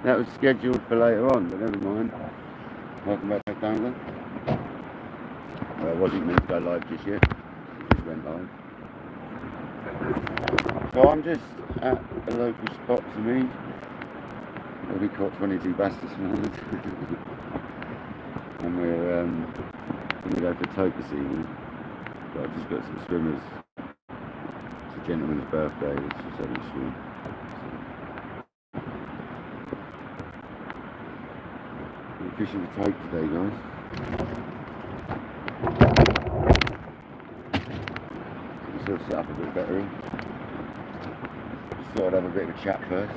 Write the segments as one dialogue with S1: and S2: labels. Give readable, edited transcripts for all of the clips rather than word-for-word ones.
S1: That was scheduled for later on, but never mind. Welcome back to KayakDangleruk. Well, it wasn't meant to go live just yet. It just went live. So I'm just at a local spot to me. We caught 22 bass this morning. And we're going to go for Tope this evening. But I've just got some swimmers. It's a gentleman's birthday, it's just having a swim. We're fishing for Tope today, guys. Get myself set up a bit better. Just thought I'd have a bit of a chat first.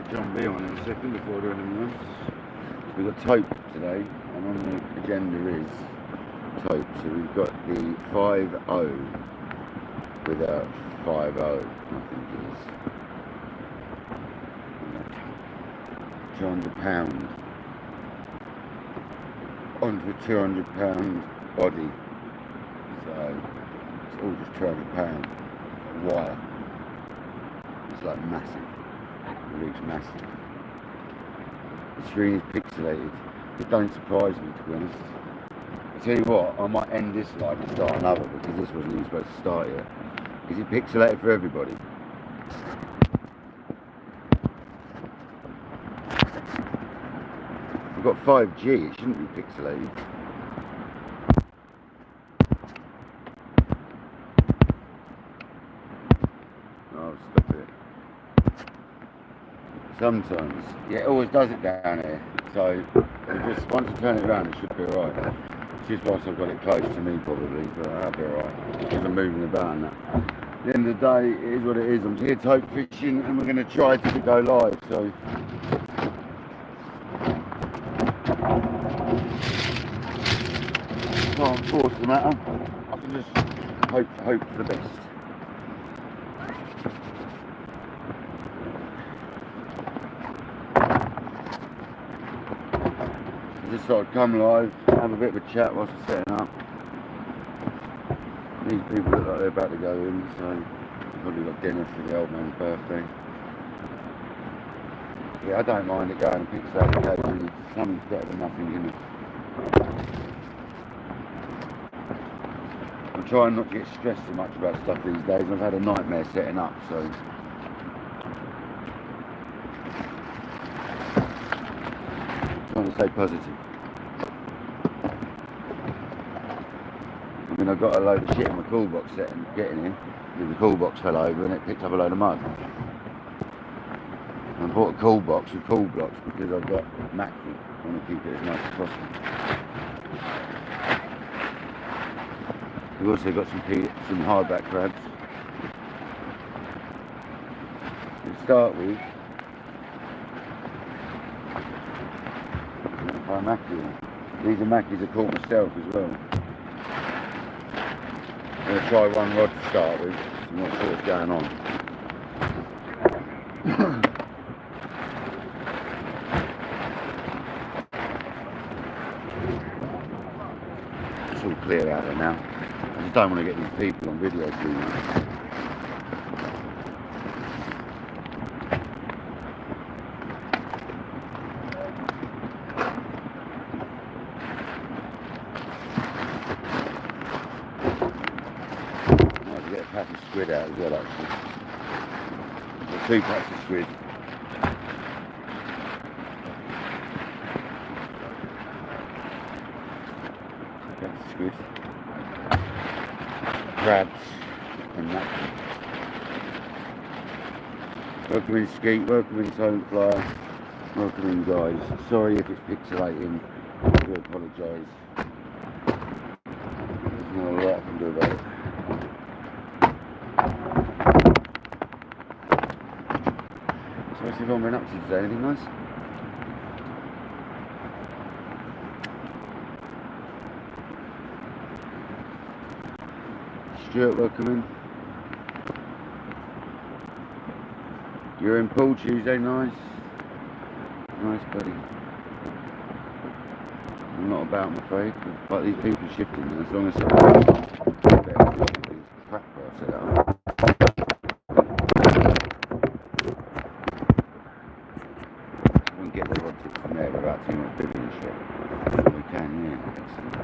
S1: John B on in a second before I do anything else. We've got Tope today, and on the agenda is Tope. So we've got the 5.0 with a 5.0, I think it is. £200 onto a £200 body. So it's all just £200 wire. It's like massive. The rig's massive. The screen is pixelated. It don't surprise me, to be honest. I tell you what, I might end this live and start another because this wasn't even supposed to start yet. Is it pixelated for everybody? We've got 5G, it shouldn't be pixelated. Oh, stop it. Sometimes, yeah, it always does it down here. So, just once I turn it around, it should be alright. It's just once I've got it close to me, probably, but that'll be alright. Because I'm moving about and that. At the end of the day, it is what it is. I'm here Tope fishing, and we're going to try to go live. So, can't force the matter. I can just hope for the best. Just thought I'd come live, have a bit of a chat whilst we're setting up. These people look like they're about to go in, so probably got dinner for the old man's birthday. Yeah, I don't mind it going and pixelated occasionally. Something's better than nothing, you know. I'm trying not to get stressed too much about stuff these days. I've had a nightmare setting up, so. Trying to stay positive. I mean, I got a load of shit in my cool box setting, getting in, because the cool box fell over and it picked up a load of mud. I bought a cool box with cool blocks because I've got mackerel. I want to keep it as nice as possible. We've also got some hardback crabs. To start with, mackerel. These are mackerels I caught myself as well. I'm going to try one rod to start with. I'm not sure what's going on. It's all clear out there now. I just don't want to get these people on video too much. Get a pack of squid out as well, actually. Got 2 packs of squid. Squid, crabs, and mackerel. Welcome in Skeet, welcome in Tonefly, welcome in guys. Sorry if it's pixelating, I do apologise. There's not a lot I can do about it. So what's everyone been up to today? Anything nice? Stuart, welcome in. You're in pool Tuesday, nice. Nice, buddy. I'm not about, I'm afraid. Like these people shifting there, as long as it's crap bar set up. We can get the rod tips from there without too much bibbing and shit. We can, yeah. Excellent.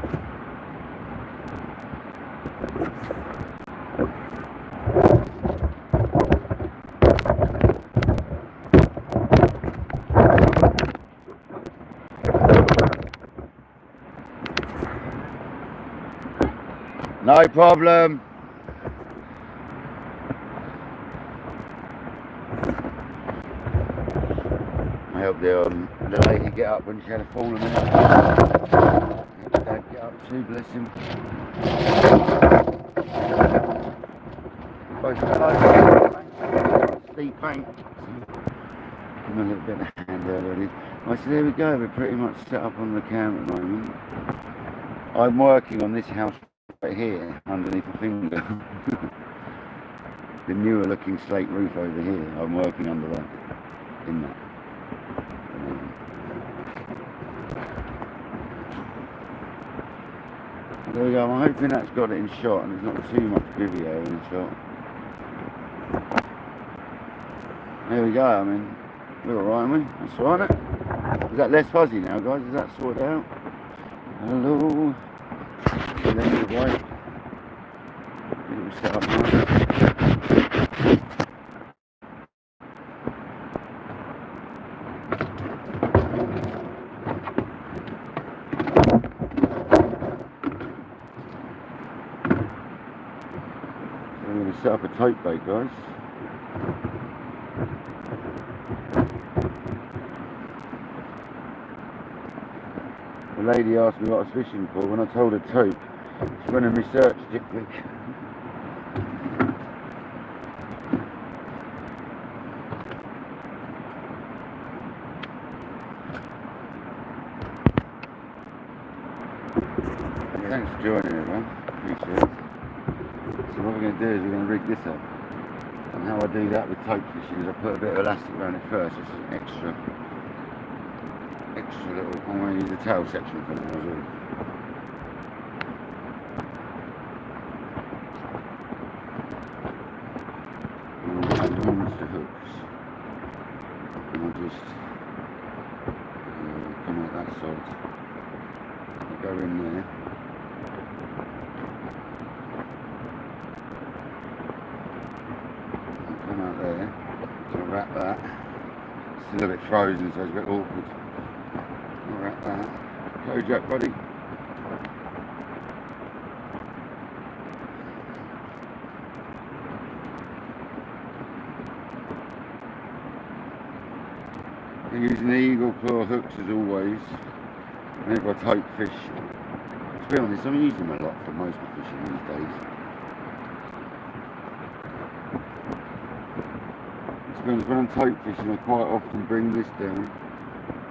S1: No problem. I helped the lady get up when she had a fall in the Dad get up too, bless him. Both fell over. Steep bank. Give him a little bit of a hand there already. Right, so there we go. We're pretty much set up on the camp at the moment. I'm working on this house right here underneath the finger. The newer looking slate roof over here. I'm working under that. In that. There we go, I'm hoping that's got it in shot and there's not too much video in shot. There we go, I mean, we're alright, aren't we? That's alright, isn't it? Is that less fuzzy now, guys? Is that sorted out? Hello. So then you're right. It will set up nice. I'm going to set up a tope bait, guys. The lady asked me what I was fishing for. When I told her tope, she went and researched it quick. Thanks for joining everyone. Appreciate it. So what we're going to do is we're going to rig this up, and how I do that with tope fishing is I put a bit of elastic around it first, just an extra little, I'm going to use the tail section for now as well. And I'll have monster hooks, and I'll just come out that side, I'll go in there. Out there, so I'll wrap that. It's a little bit frozen, so it's a bit awkward. I'll wrap that. Go, Jack, buddy. I'm using the eagle claw hooks as always. Whenever I tope fish, to be honest, I'm using them a lot for most of the fishing these days. When I'm tope fishing, I quite often bring this down.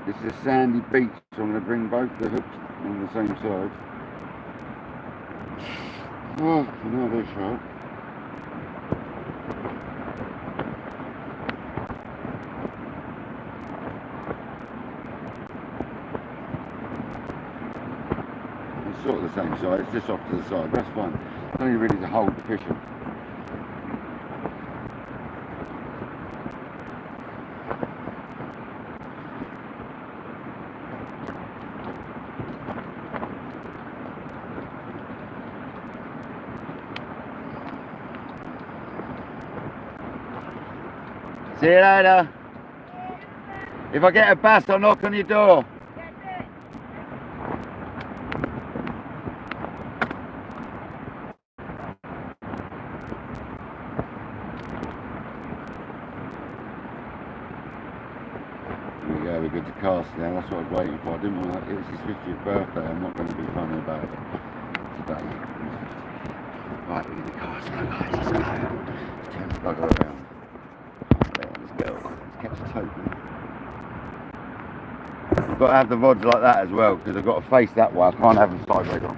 S1: This is a sandy beach, so I'm going to bring both the hooks on the same side. Oh, now they're sharp. It's sort of the same side, it's just off to the side, that's fine. It's only really to hold the fish on. See you later. If I get a bass, I'll knock on your door. There we go, we're good to cast now. That's what I was waiting for. I didn't want to, it's his 50th birthday. I'm not going to be funny about it today. Right, we're going to cast now, guys. Let's go. Let's turn the bugger around. Let's go. Let's catch a tope. I've got to have the rods like that as well, because I've got to face that way. I can't have them sideways on.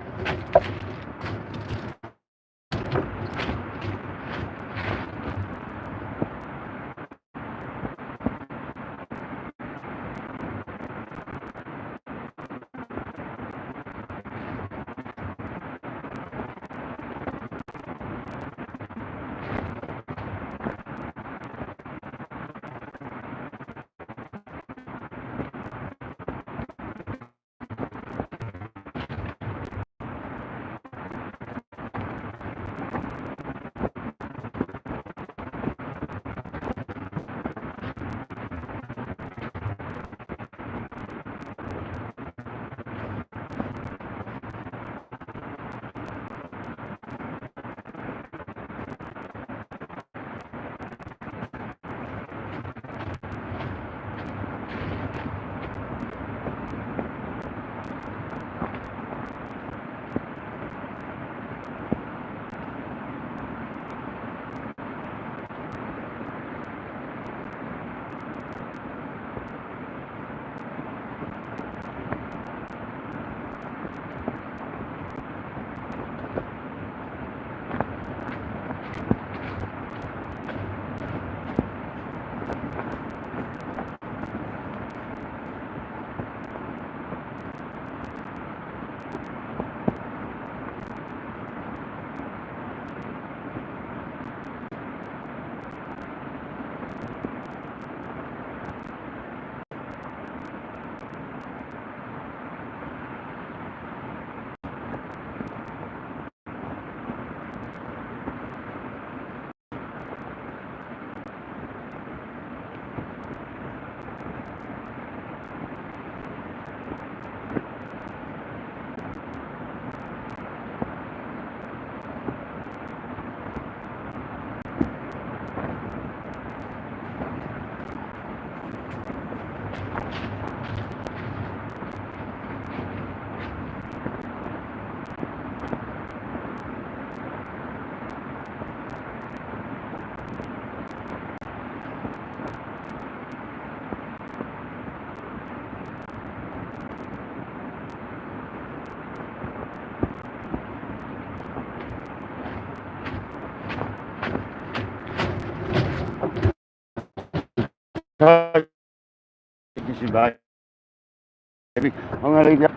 S1: Fishing, baby. I'm going to leave you.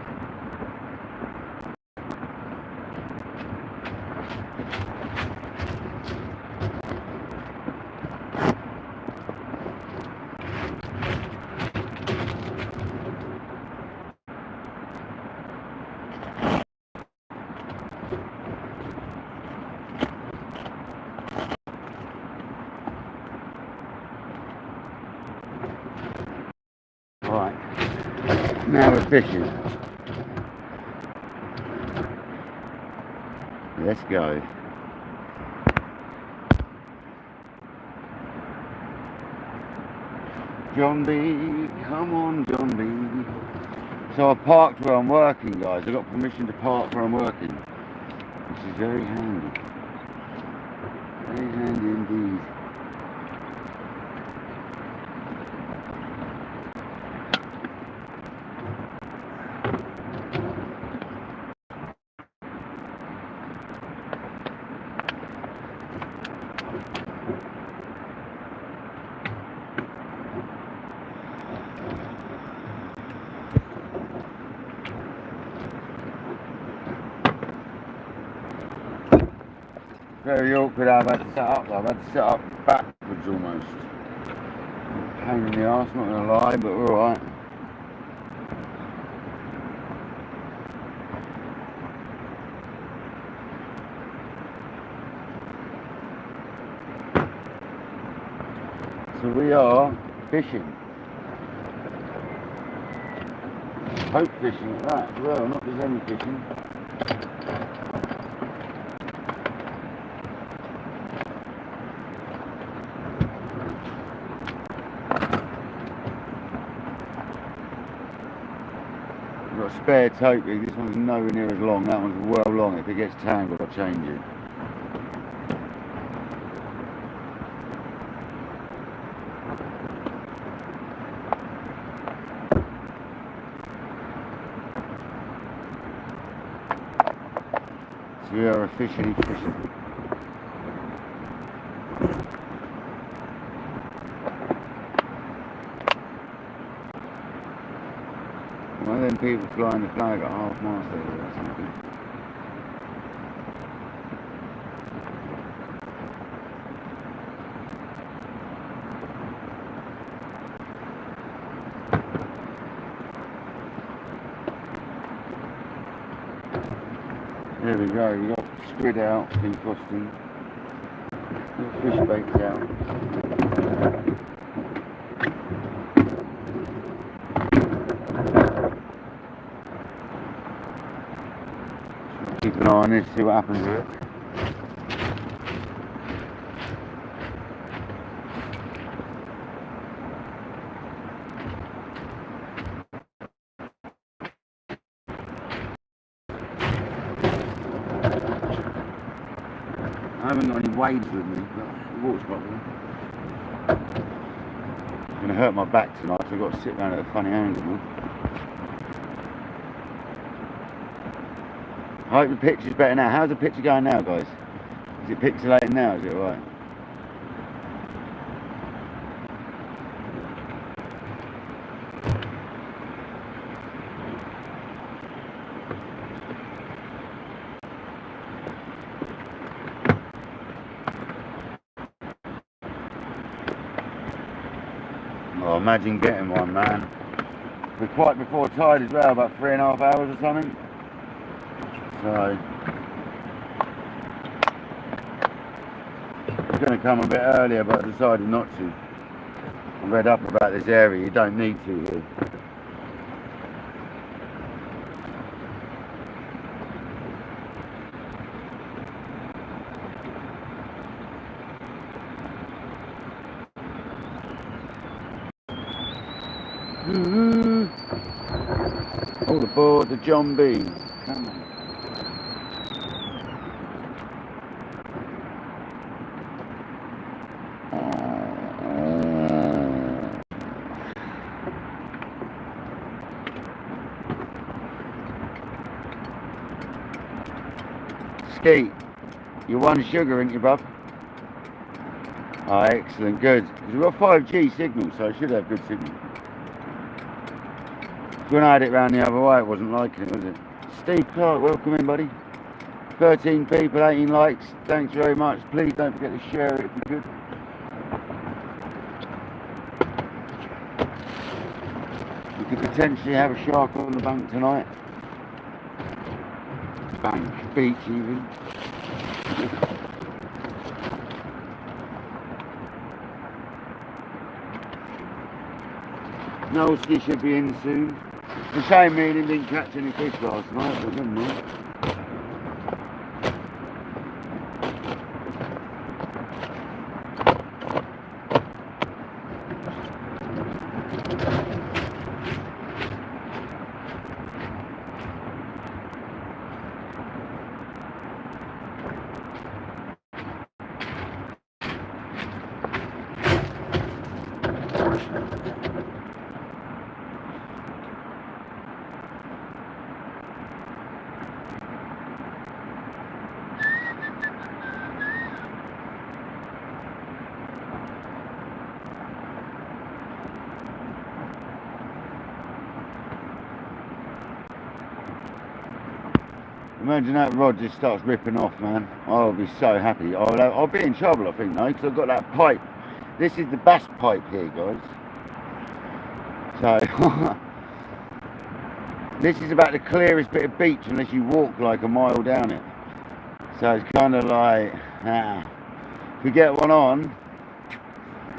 S1: Right, now we're fishing. Let's go. John B, come on John B. So I parked where I'm working, guys. I got permission to park where I'm working, which is very handy. Very handy indeed. Very awkward how I've had to set up. I've had to set up backwards almost. Pain in the arse, not gonna lie, but we're alright. So we are fishing. Hope fishing at that as well, not just any fishing. I've got a spare tope. This one's nowhere near as long. That one's well long. If it gets tangled, I'll change it. So we are officially fishing. One of them people flying the flag at half mast over there or something. There we go, we've got squid out, defrosting. Fish baits out. Keep an eye on this, see what happens with it. I haven't got any waves with me, but the water's quite good. It's going to hurt my back tonight, so I've got to sit down at a funny angle now. I hope the picture's better now. How's the picture going now, guys? Is it pixelating now? Is it alright? Oh, imagine getting one, man. We're quite before tide as well, about 3.5 hours or something. So, I was going to come a bit earlier, but I decided not to. I read up about this area, you don't need to here. All aboard the John B. Come on. Skeet, you won sugar, ain't you, bruv? Oh, excellent, good. Because we've got 5G signal, so I should have good signal. When I had it round the other way, it wasn't liking it, was it? Steve Clark, welcome in, buddy. 13 people, 18 likes. Thanks very much. Please don't forget to share it if you could. We could potentially have a shark on the bank tonight. Bank, beach even. Nolski should be in soon. It's a shame me and him didn't catch any fish last night, but never mind. Imagine that rod just starts ripping off, man. I'll be so happy. I'll be in trouble, I think, though, because I've got that pipe. This is the bass pipe here, guys. So, this is about the clearest bit of beach unless you walk like a mile down it. So it's kind of like, if we get one on,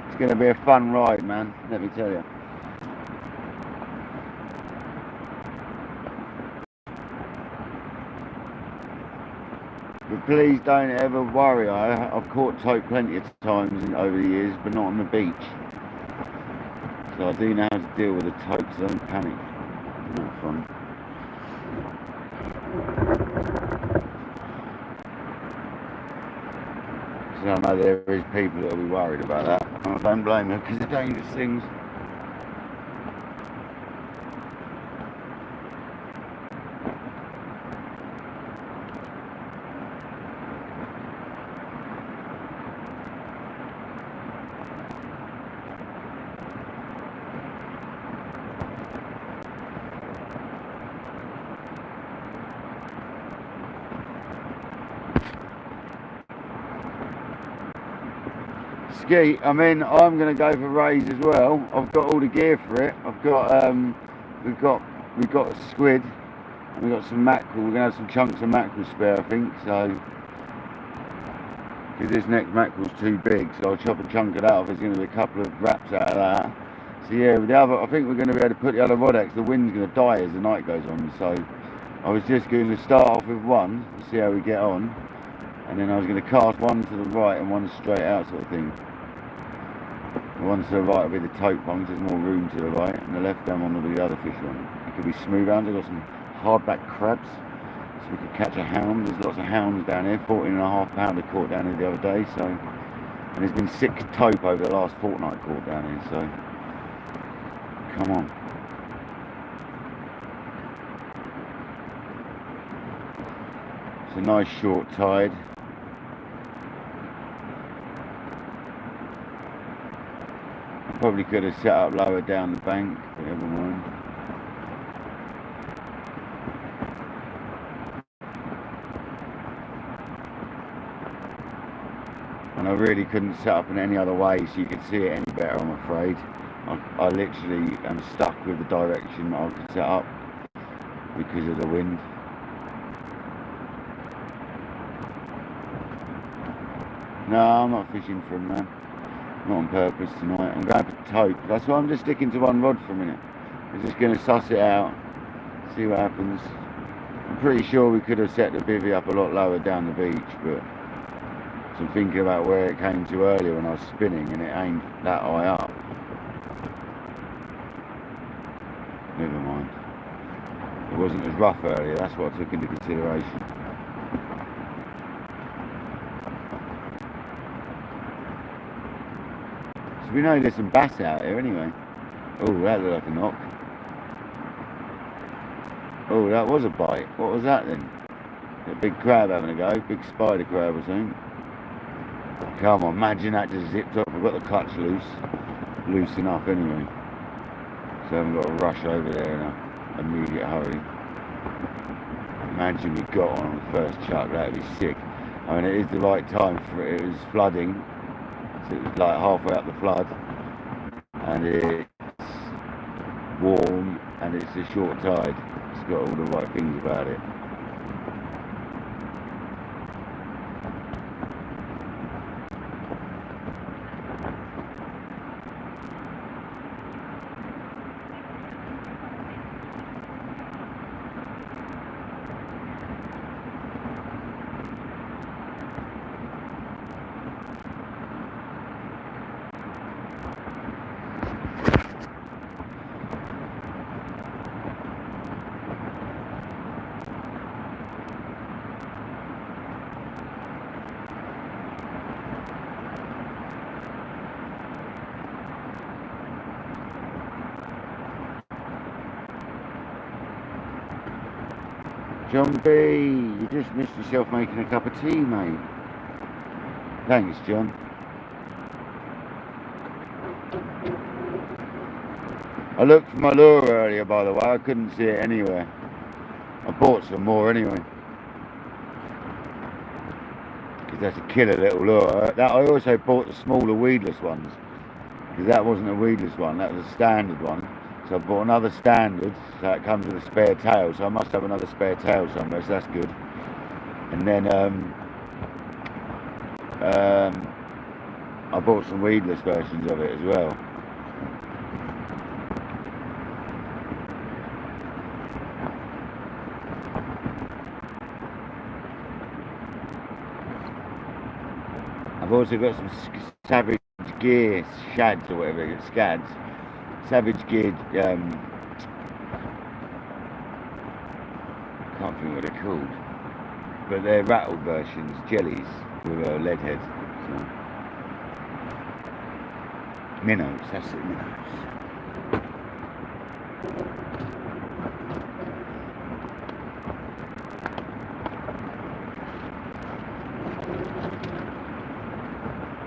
S1: it's going to be a fun ride, man, let me tell you. But please don't ever worry. I've caught tope plenty of times over the years, but not on the beach. So I do know how to deal with the tope, so don't panic. It's not fun. So I know there is people that will be worried about that. And I don't blame them because they're dangerous things. Skeet, I'm going to go for rays as well. I've got all the gear for it. I've got we've got squid, We've got some mackerel. We're going to have some chunks of mackerel spare, I think. So, because this next mackerel's too big, so I'll chop a chunk of that off. There's going to be a couple of wraps out of that. So yeah, with the other, I think we're going to be able to put the other rod out, 'cause the wind's going to die as the night goes on. So I was just going to start off with one, see how we get on, and then I was going to cast one to the right and one straight out, sort of thing. The one to the right will be the tope one, 'cause there's more room to the right, and the left hand one will be the other fish one. It could be smooth hounds. I've got some hardback crabs, so we could catch a hound. There's lots of hounds down here. 14.5 pounder caught down here the other day. So, and there's been 6 tope over the last fortnight caught down here. So, come on. It's a nice short tide. I probably could have set up lower down the bank, but never mind. And I really couldn't set up in any other way so you could see it any better, I'm afraid. I literally am stuck with the direction I could set up because of the wind. No, I'm not fishing for him, man. Not on purpose tonight. I'm going for tope. That's why I'm just sticking to one rod for a minute. We're just going to suss it out, see what happens. I'm pretty sure we could have set the bivvy up a lot lower down the beach, but I'm thinking about where it came to earlier when I was spinning, and it ain't that high up. Never mind. It wasn't as rough earlier, that's what I took into consideration. So we know there's some bass out here anyway. Oh, that looked like a knock. Oh, that was a bite. What was that then? A big crab having a go, big spider crab or something. Come on, imagine that just zipped up. We've got the clutch loose enough anyway. So I haven't got to rush over there in an immediate hurry. Imagine we got on the first chuck, that'd be sick. I mean, it is the right time for it. It was flooding, so it was like halfway up the flood, and it's warm, and it's a short tide. It's got all the right things about it. John B, you just missed yourself making a cup of tea, mate. Thanks, John. I looked for my lure earlier, by the way. I couldn't see it anywhere. I bought some more anyway. Because that's a killer little lure. That I also bought the smaller weedless ones. Because that wasn't a weedless one, that was a standard one. So I bought another standard, so it comes with a spare tail, so I must have another spare tail somewhere, so that's good. And then I bought some weedless versions of it as well. I've also got some Savage Gear shads or whatever, it's scads. Savage Gear, can't think what they're called, but they're rattled versions, jellies with a lead head. So. Minnows, that's it, minnows.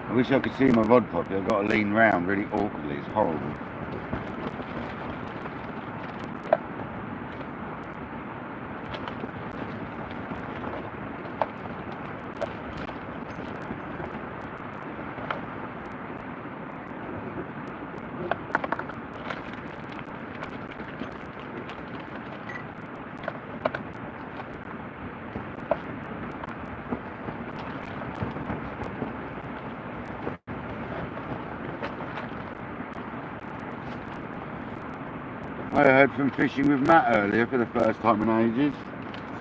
S1: I wish I could see my rod properly. I've got to lean round really awkwardly, it's horrible. I heard from Fishing with Matt earlier for the first time in ages.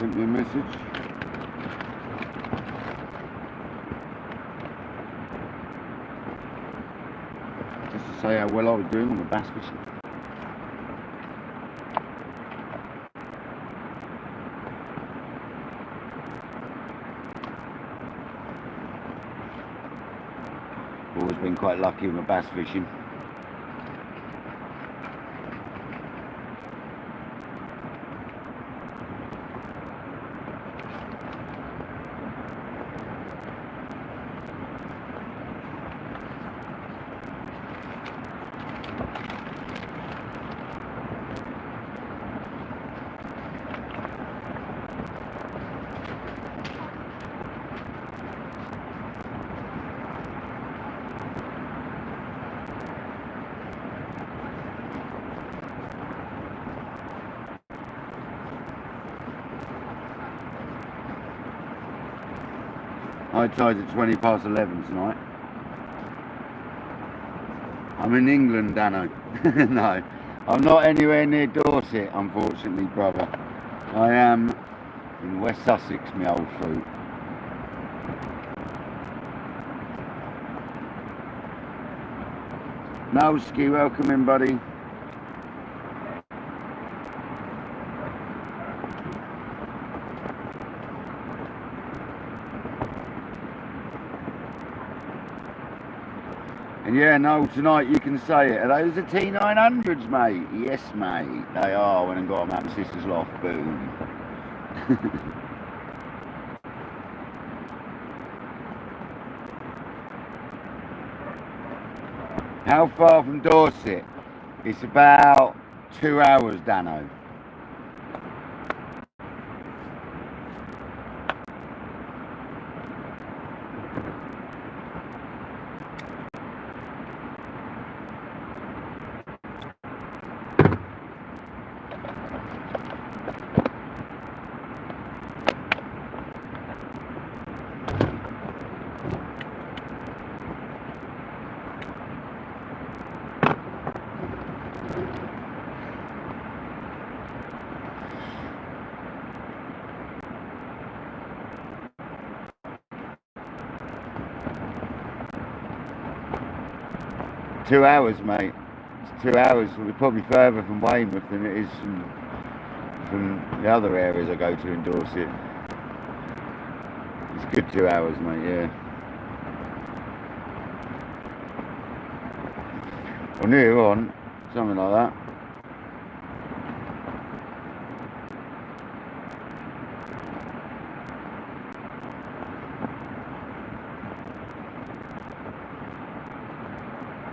S1: Sent me a message. Just to say how well I was doing on the bass fishing. Always been quite lucky with my bass fishing. High tide's at 20 past 11 tonight. I'm in England, Dano. No, I'm not anywhere near Dorset, unfortunately, brother. I am in West Sussex, my old fruit. Nowski, welcome in, buddy. And yeah, no, tonight you can say it. Are those the T900s, mate? Yes, mate. They are. When I got them at my sister's loft. Boom. How far from Dorset? It's about 2 hours, Dano. Two hours, mate. It's 2 hours. We're probably further from Weymouth than it is from the other areas I go to in Dorset. It's a good 2 hours, mate, yeah. Or near on, something like that.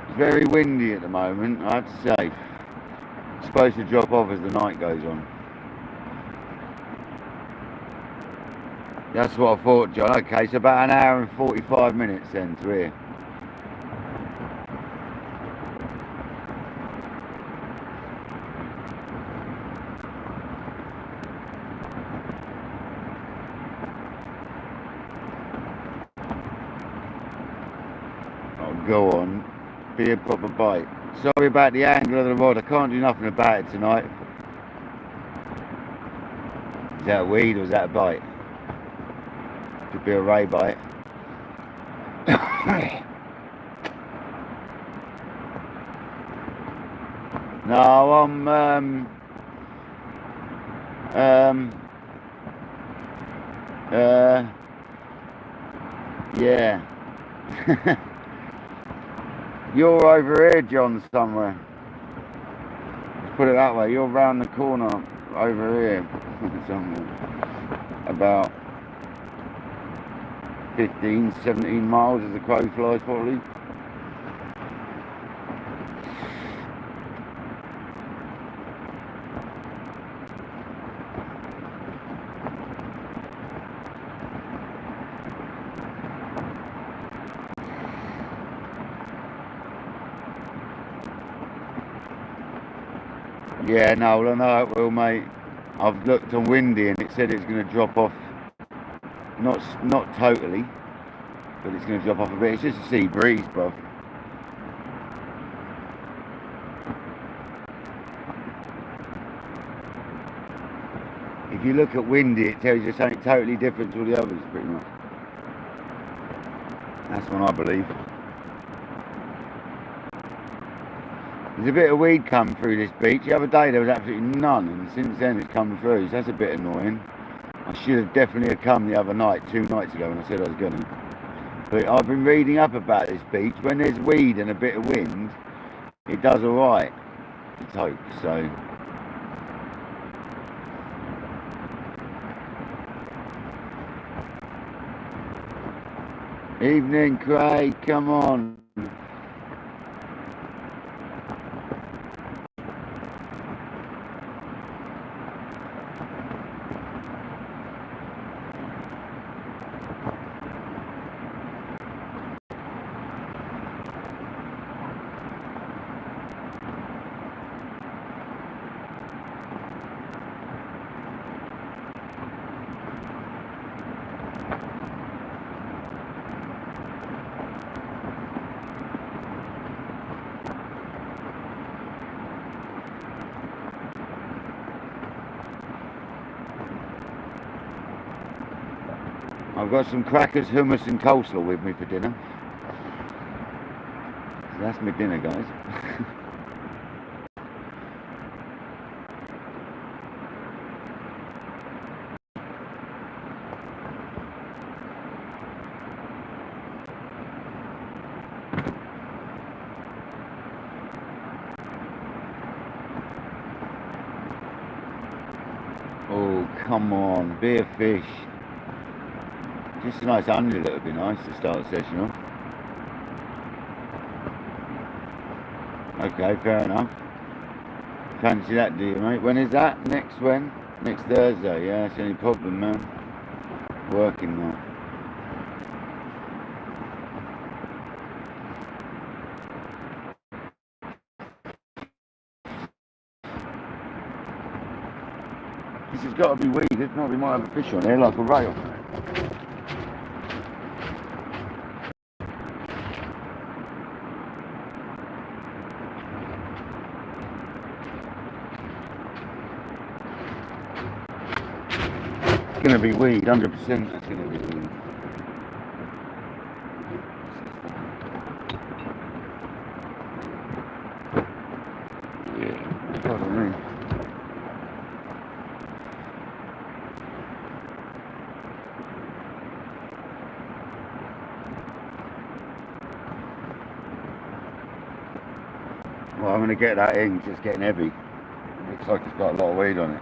S1: It's very windy at the moment, I have to say. It's supposed to drop off as the night goes on. That's what I thought, John. Okay, so about an hour and 45 minutes then to here. Oh, go on. Be a proper bite. Sorry about the angle of the rod. I can't do nothing about it tonight. Is that a weed or is that a bite? Could be a ray bite. No, I'm yeah. You're over here, John, somewhere. Let's put it that way. You're round the corner over here somewhere. About 15, 17 miles as the crow flies, probably. Yeah, no, I know it will, mate. I've looked on Windy and it said it's going to drop off. Not totally, but it's going to drop off a bit. It's just a sea breeze, bruv. if you look at windy, it tells you something totally different to all the others, pretty much. That's what I believe. There's a bit of weed come through this beach. The other day there was absolutely none, and since then it's come through, so that's a bit annoying. I should have definitely come the other night, 2 nights ago, when I said I was going to. But I've been reading up about this beach. When there's weed and a bit of wind, it does alright. Let's hope so. Evening, Craig, come on. I've got some crackers, hummus and coleslaw with me for dinner. So that's my dinner, guys. Oh, come on, be a fish. Just a nice underlet would be nice to start the session off. Okay, fair enough. Fancy that, do you, mate? When is that? Next when? Next Thursday, yeah, that's the only problem, man. Working now. This has got to be weed. If not, we might have a fish on here, like a rail. It's going to be weed, 100%. That's going to be weed. Yeah, pardon me. Well, I'm going to get that in, it's just getting heavy. It looks like it's got a lot of weight on it.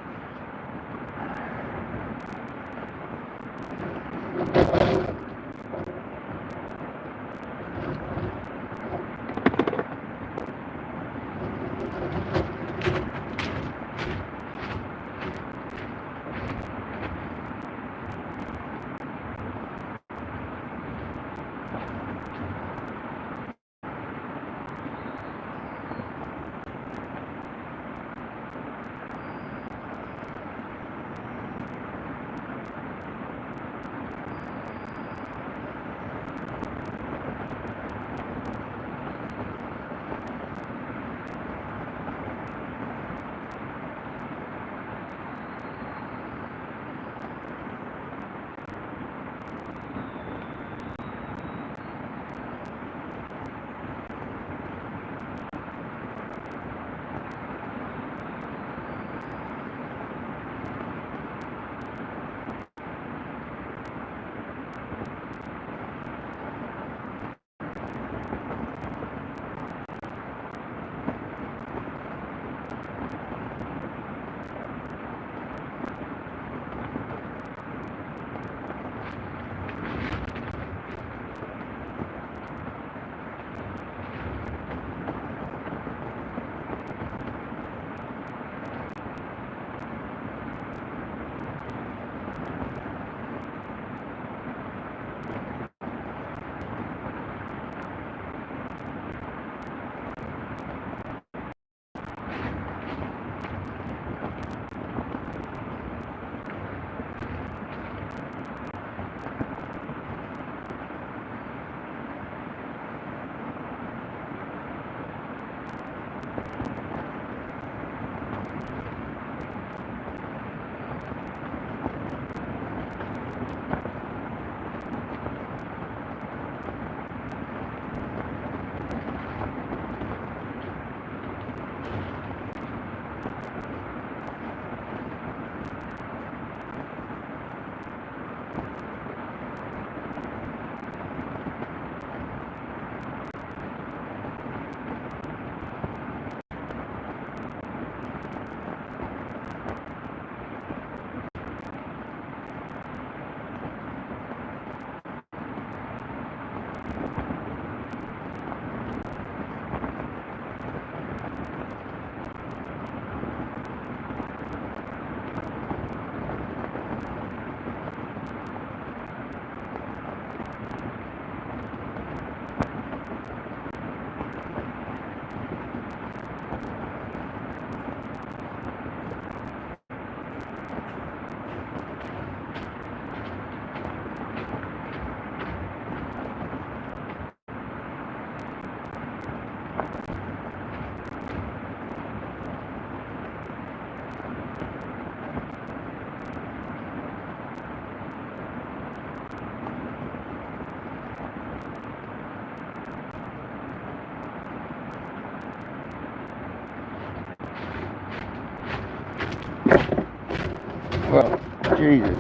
S1: Well, Jesus,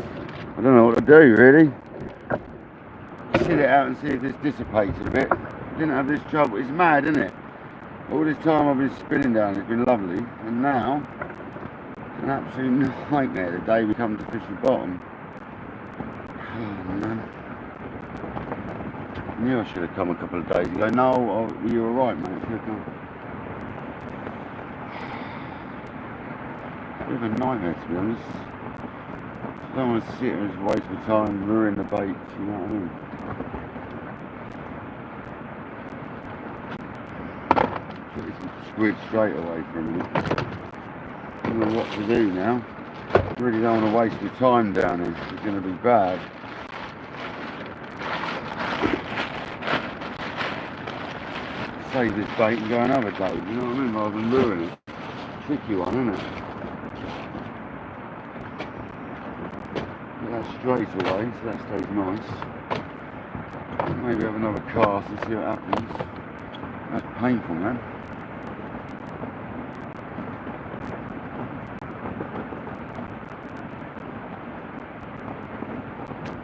S1: I don't know what to do really. Sit it out and see if this dissipates a bit. Didn't have this trouble. It's mad, isn't it? All this time I've been spinning down, it's been lovely, and now it's an absolute nightmare the day we come to fish the bottom. Oh man. I knew I should have come a couple of days ago. No, you were right, mate. I should have come. Bit of a nightmare, to be honest. I don't want to sit here and just waste my time, ruin the baits, you know what I mean? Put this squid straight away from me. I don't know what to do now. I really don't want to waste my time down here. It's going to be bad. Save this bait and go another day, you know what I mean? Rather than ruin it. Tricky one, isn't it? Get that straight away, so that stays nice. Maybe have another cast and see what happens. That's painful, man.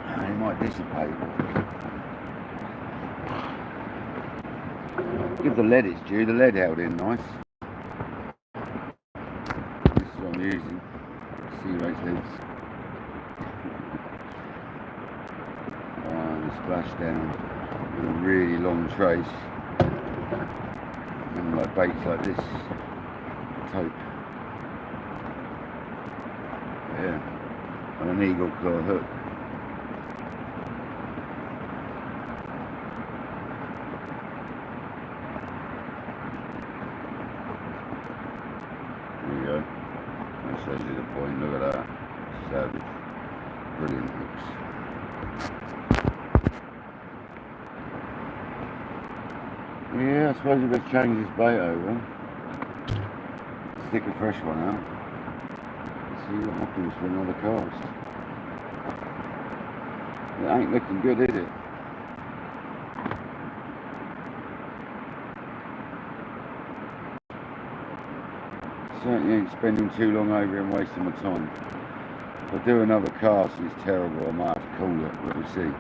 S1: And it might dissipate. Give the lead its due, the lead held in nice. This is what I'm using. Sea race leads. And splash down with a really long trace. And like baits like this. Tope. Yeah. And an eagle claw hook. That shows you the point, look at that. Savage. Brilliant hooks. Yeah, I suppose we better change this bait over. Stick a fresh one out. See what happens for another cast. It ain't looking good, is it? Certainly ain't spending too long over here and wasting my time. If I do another cast and it's terrible, I might have to call it, but we'll see.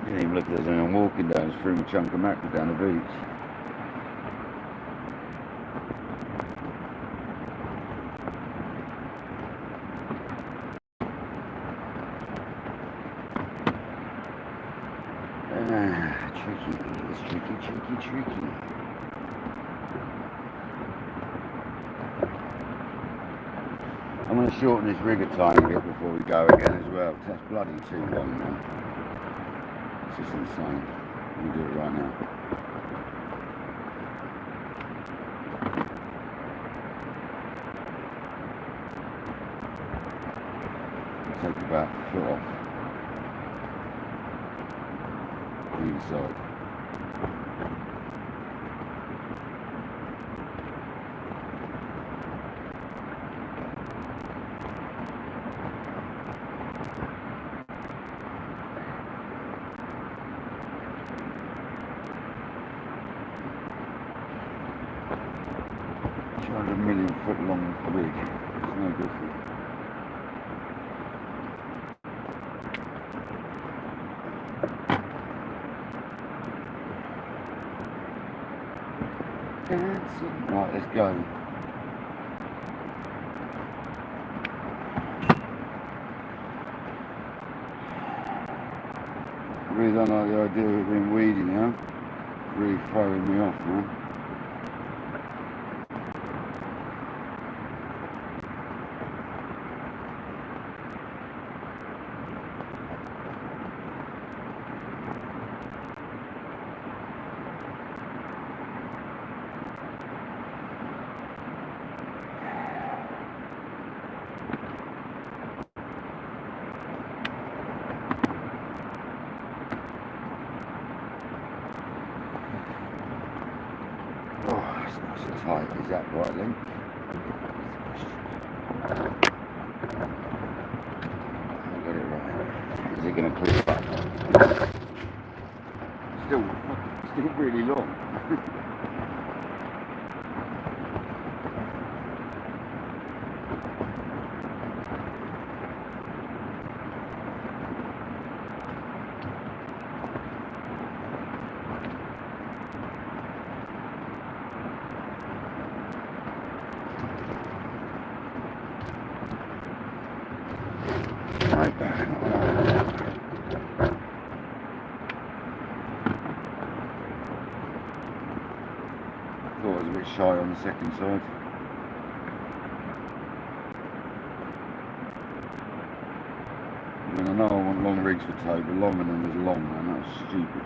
S1: Didn't even look at it as I'm walking down, just threw my chunk of mackerel down the beach. Tricky, it's tricky. I'm going to shorten this rig a tiny bit before we go again as well, because that's bloody too long now. It's just insane. We'll do it right now. Take about a foot off. Inside. $200 million foot long rig. It's no good for it. Right, let's go. I really don't like the idea of it being weedy now. It's really throwing me off now. Tight, is that right then? I got it right. Is it going to clip back? still really long. Right back. Thought I was a bit shy on the second side. I mean, I know I want long rigs for tow, but longer than was long, man. That was stupid.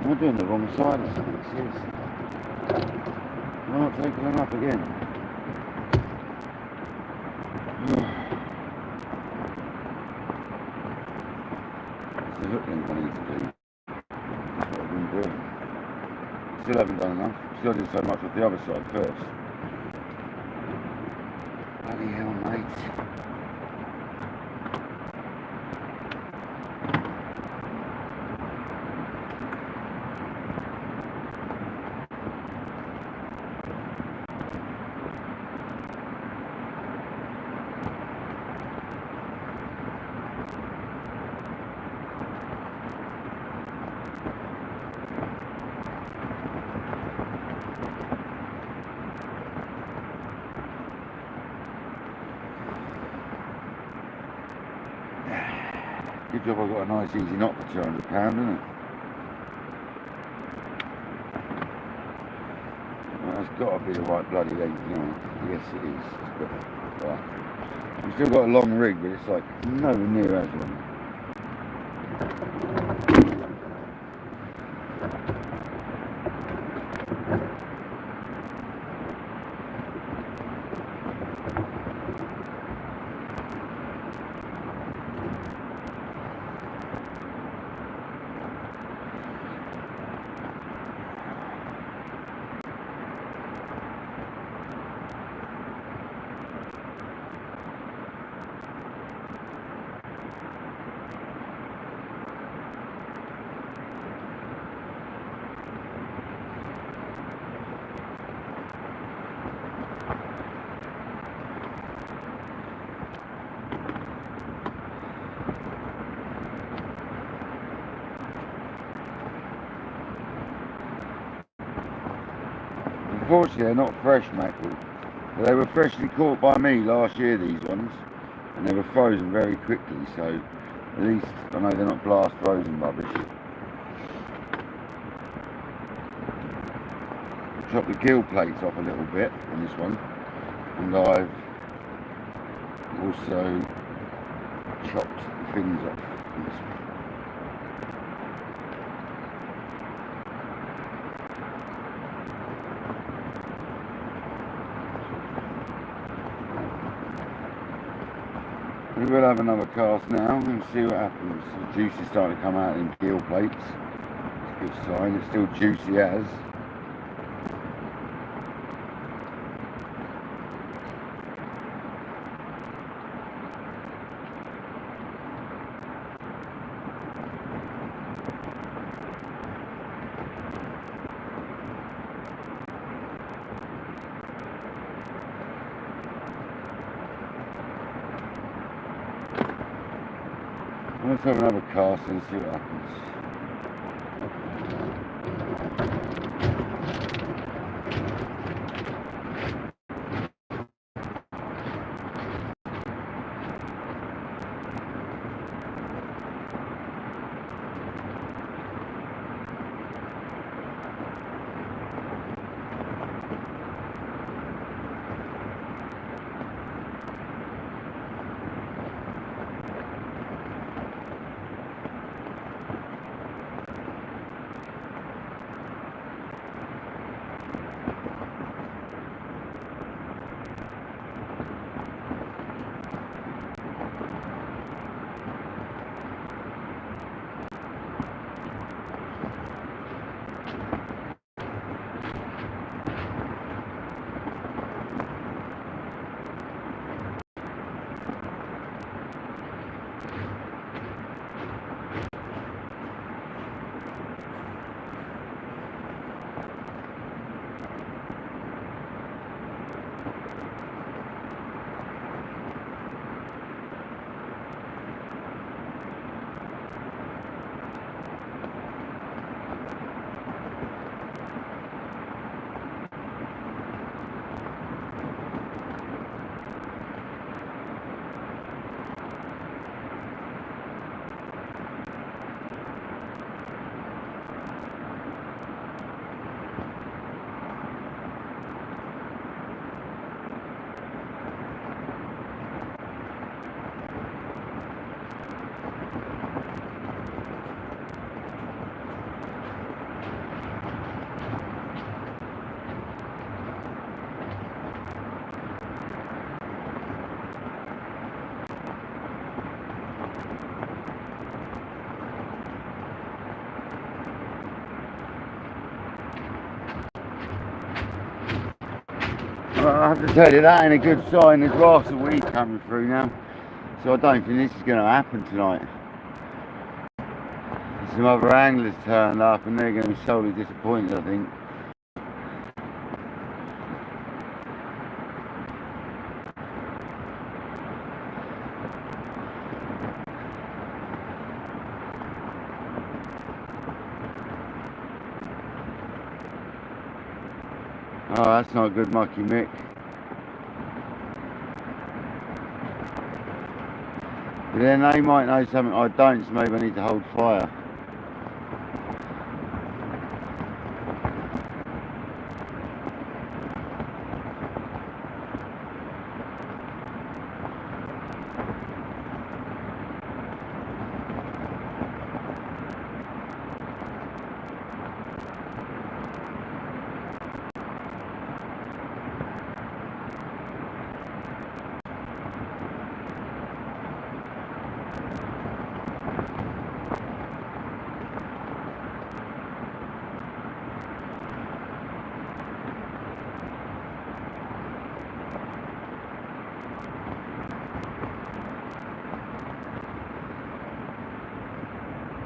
S1: Am I doing the wrong side or something? Seriously. Am I not taking them up again? It's the hook length I need to do. That's what I've been doing. Still haven't done enough. Still did so much with the other side first. Bloody hell, mate. Good job I got a nice easy knot for £200, isn't it? Well, that's got to be the right bloody length, you know. Yes, it is. It's got, right. We've still got a long rig, but it's like nowhere near as long. Unfortunately, they're not fresh mackerel. They were freshly caught by me last year, these ones, and they were frozen very quickly, so at least I know they're not blast frozen rubbish. Chopped the gill plates off a little bit on this one, and I've also chopped the fins off on this one. We will have another cast now and see what happens. The juice is starting to come out in gill plates. It's a good sign. It's still juicy as. Let's have another cast and see what happens. Well, I have to tell you, that ain't a good sign. There's rafts of weed coming through now. So I don't think this is going to happen tonight. Some other anglers turned up and they're going to be sorely disappointed, I think. Oh, that's not a good mucky Mick. But then they might know something I don't, so maybe I need to hold fire.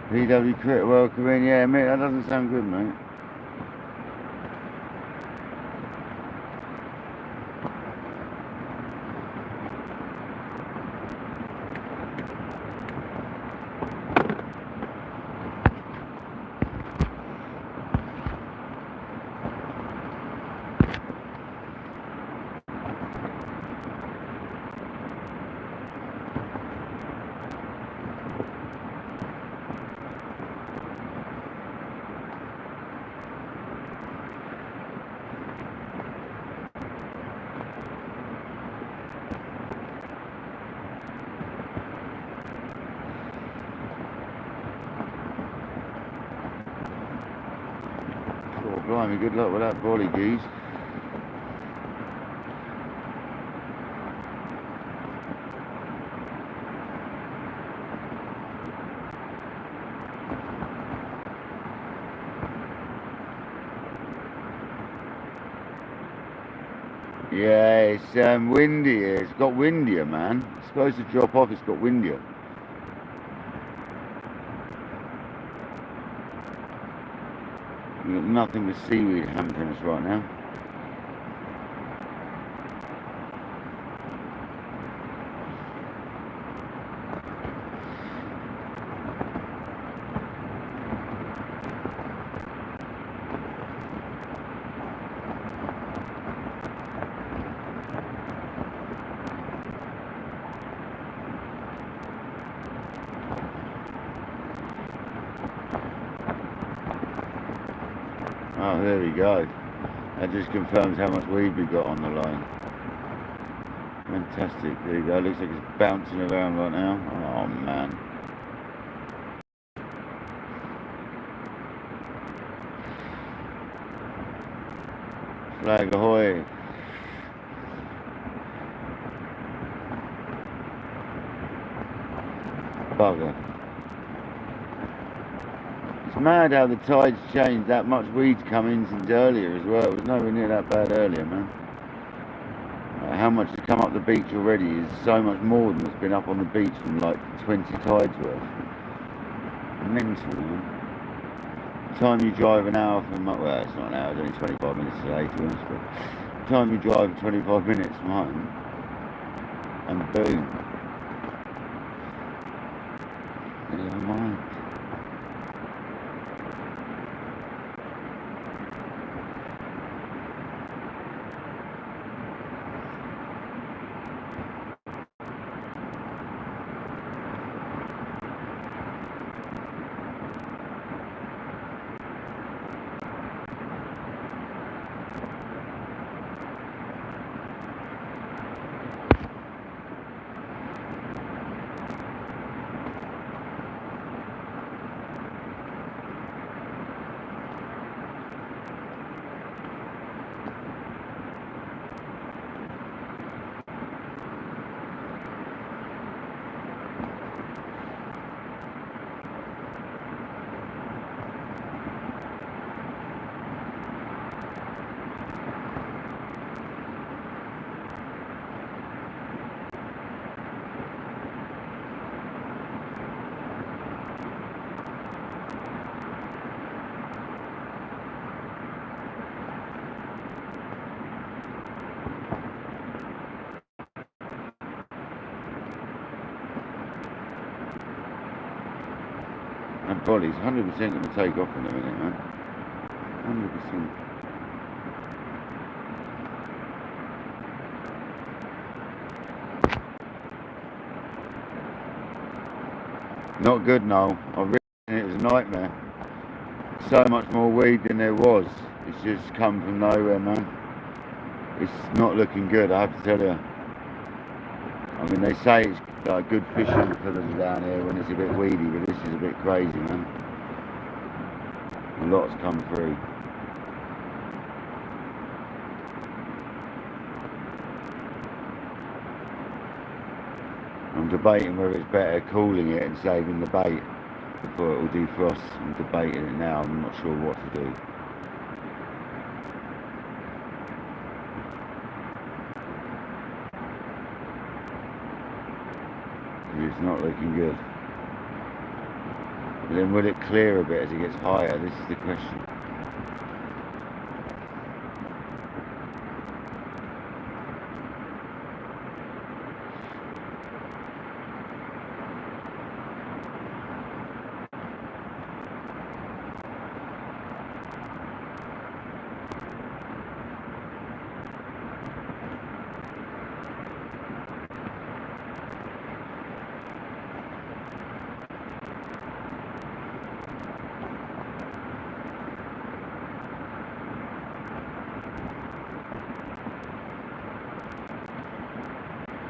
S1: PW Crit, welcome in. Yeah, mate, that doesn't sound good, mate. Oh, blimey, good luck with that volley, geese. Yeah, it's windy here. It's got windier, man. It's supposed to drop off, it's got windier. We've got nothing but seaweed hampering us right now. Oh, there we go. That just confirms how much weed we got on the line. Fantastic. There you go. Looks like it's bouncing around right now. Oh, man. Flag ahoy. Bugger. It's mad how the tides changed. That much weed's come in since earlier as well. It was nowhere near that bad earlier, man. How much has come up the beach already is so much more than what's been up on the beach from like 20 tides worth. Mental, man. The time you drive an hour from, well, it's not an hour, it's only 25 minutes today, to be honest, but the time you drive 25 minutes from home, and boom. Never mind. That body's 100% going to take off in a minute, man. 100%. Not good, no. I really think it was a nightmare. So much more weed than there was. It's just come from nowhere, man. It's not looking good, I have to tell you. I mean, they say it's good fishing for them down here when it's a bit weedy, but this is a bit crazy, man. A lot's come through. I'm debating whether it's better cooling it and saving the bait before it will defrost. I'm debating it now, I'm not sure what to do. It's not looking good. But then will it clear a bit as it gets higher? This is the question.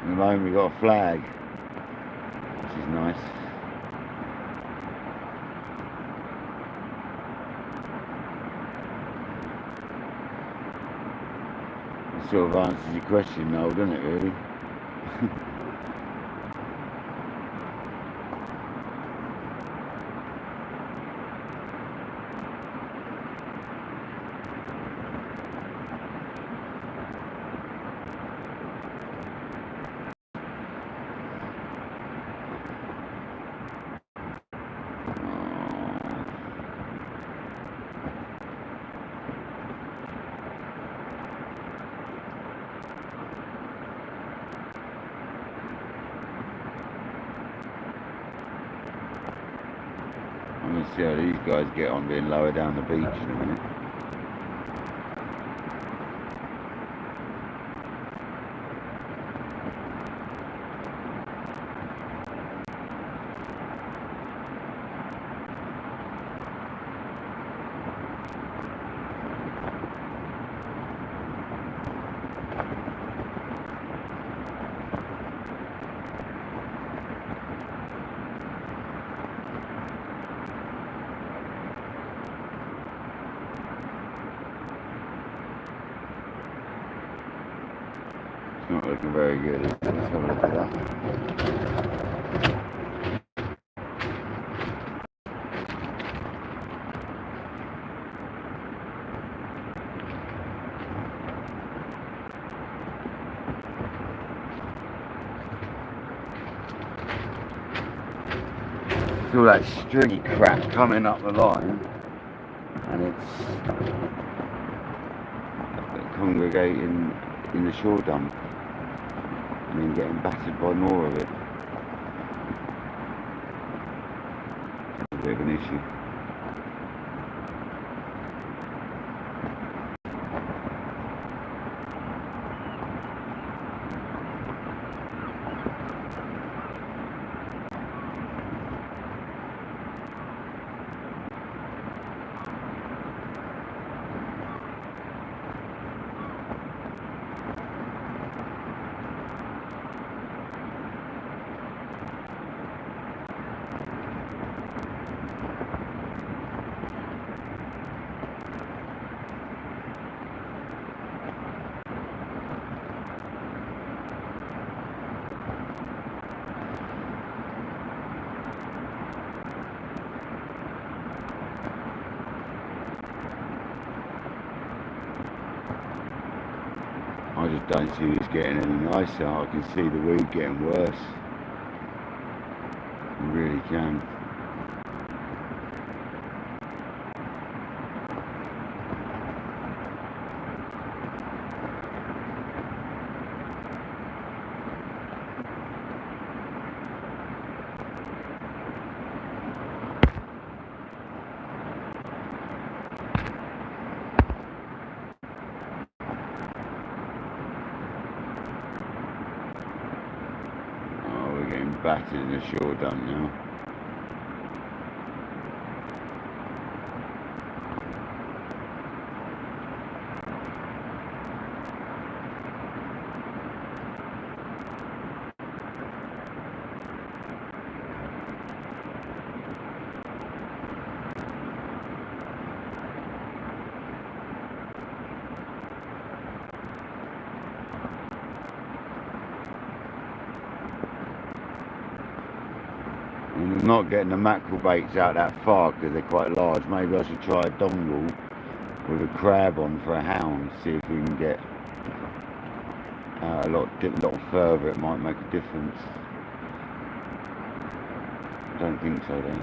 S1: At the moment we've got a flag, which is nice. It sort of answers your question now, doesn't it, really? I'm going to see how these guys get on being lower down the beach in a minute. Not looking very good. Let's have a look at that. It's all that stringy crap coming up the line, and it's congregating in the shore dump and then getting battered by more of it. It's a bit of an issue. I just don't see this getting any nicer. I can see the weed getting worse. I really can. battered in the shore dump now. I'm not getting the mackerel baits out that far because they're quite large. Maybe I should try a dongle with a crab on for a hound, see if we can get a lot further. It might make a difference. I don't think so though.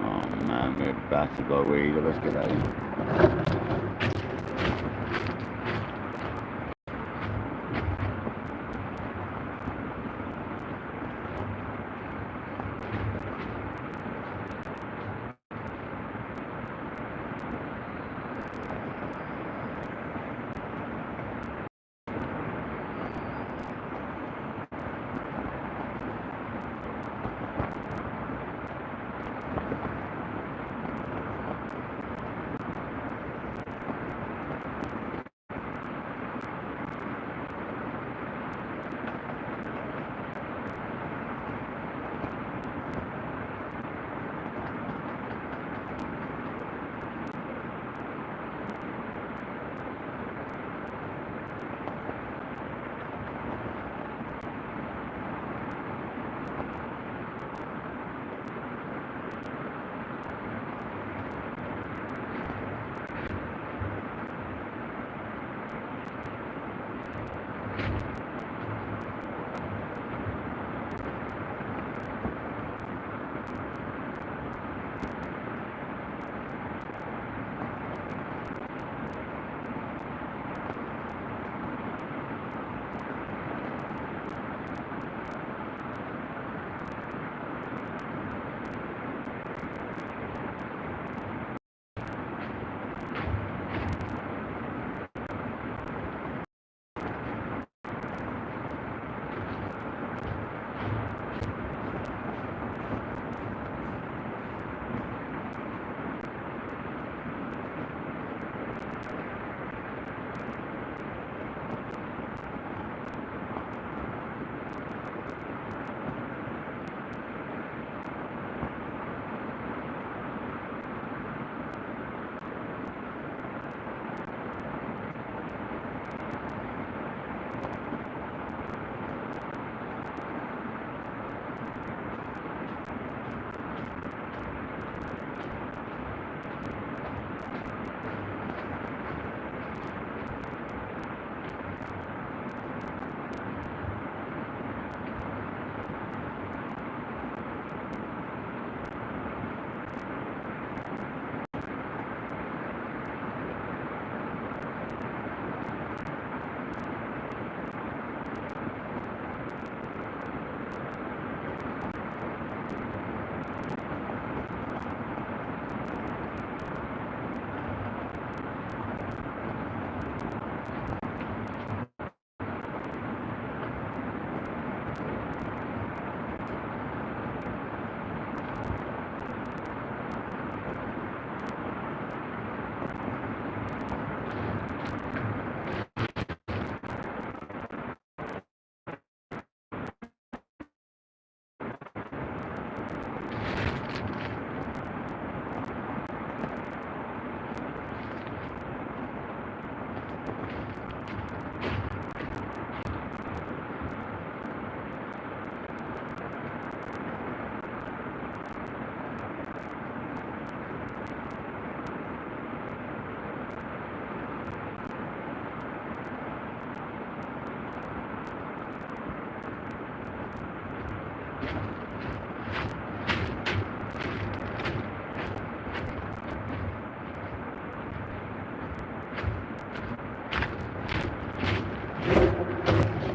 S1: Oh man, we're battered by weed. Let's get that in.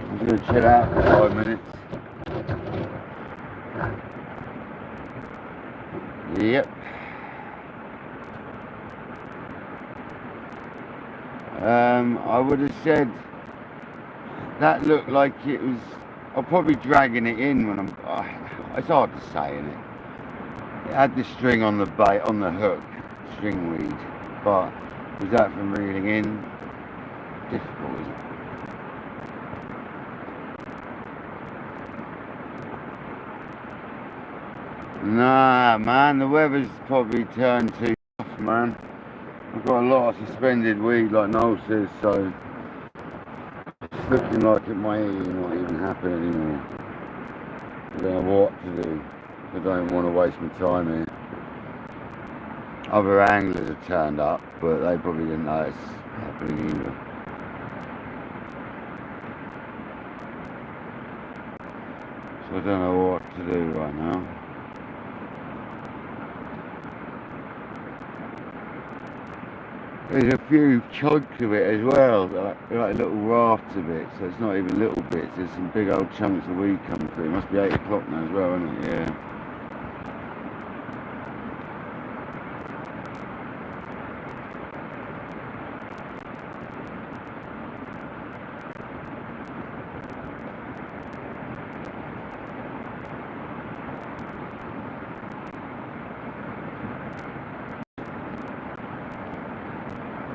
S1: I'm going to chill out for 5 minutes. Yep. I would have said that looked like it was. I'm probably dragging it in when I'm. It's hard to say, innit? It had the string on the bait, on the hook, string weed, but was that from reeling in? Difficult, isn't it? Nah, man, the weather's probably turned too tough, man. I've got a lot of suspended weed, like Noel says, so it's looking like it might not even happen anymore. I don't know what to do. I don't want to waste my time here. Other anglers have turned up, but they probably didn't know it's happening either. So I don't know what to do right now. There's a few chunks of it as well, like little rafts of it, so it's not even little bits, there's some big old chunks of weed coming through. It must be 8 o'clock now as well, isn't it? Yeah.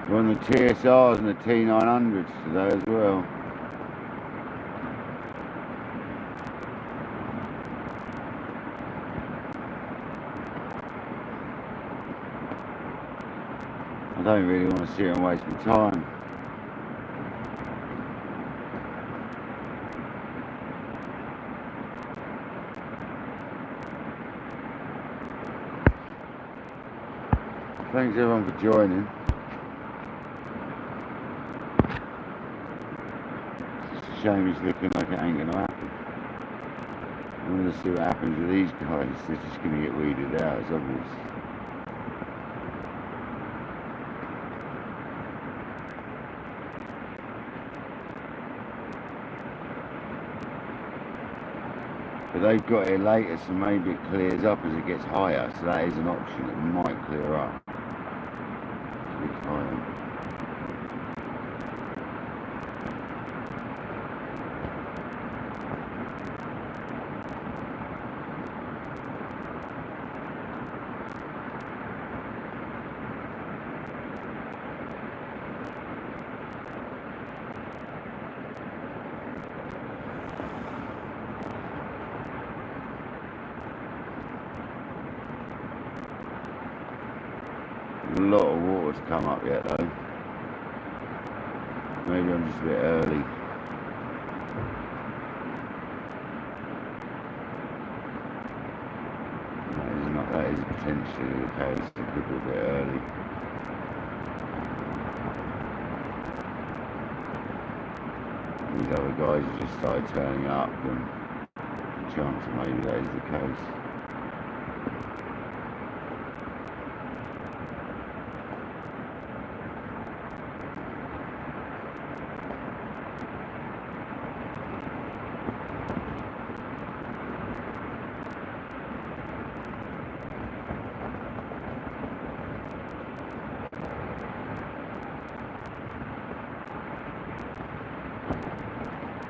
S1: We're on the TSRs and the T900s today as well. I don't really want to sit here and waste my time. Thanks everyone for joining. It's a shame it's looking like it ain't going to happen. I'm going to see what happens with these guys. They're just going to get weeded out, it's obvious. But they've got here later, so maybe it clears up as it gets higher, so that is an option. It might clear up. It's a bit higher. A lot of water's come up yet though. Maybe I'm just a bit early. That is potentially the case. It could be a bit early. These other guys have just started turning up, and the chance that maybe that is the case.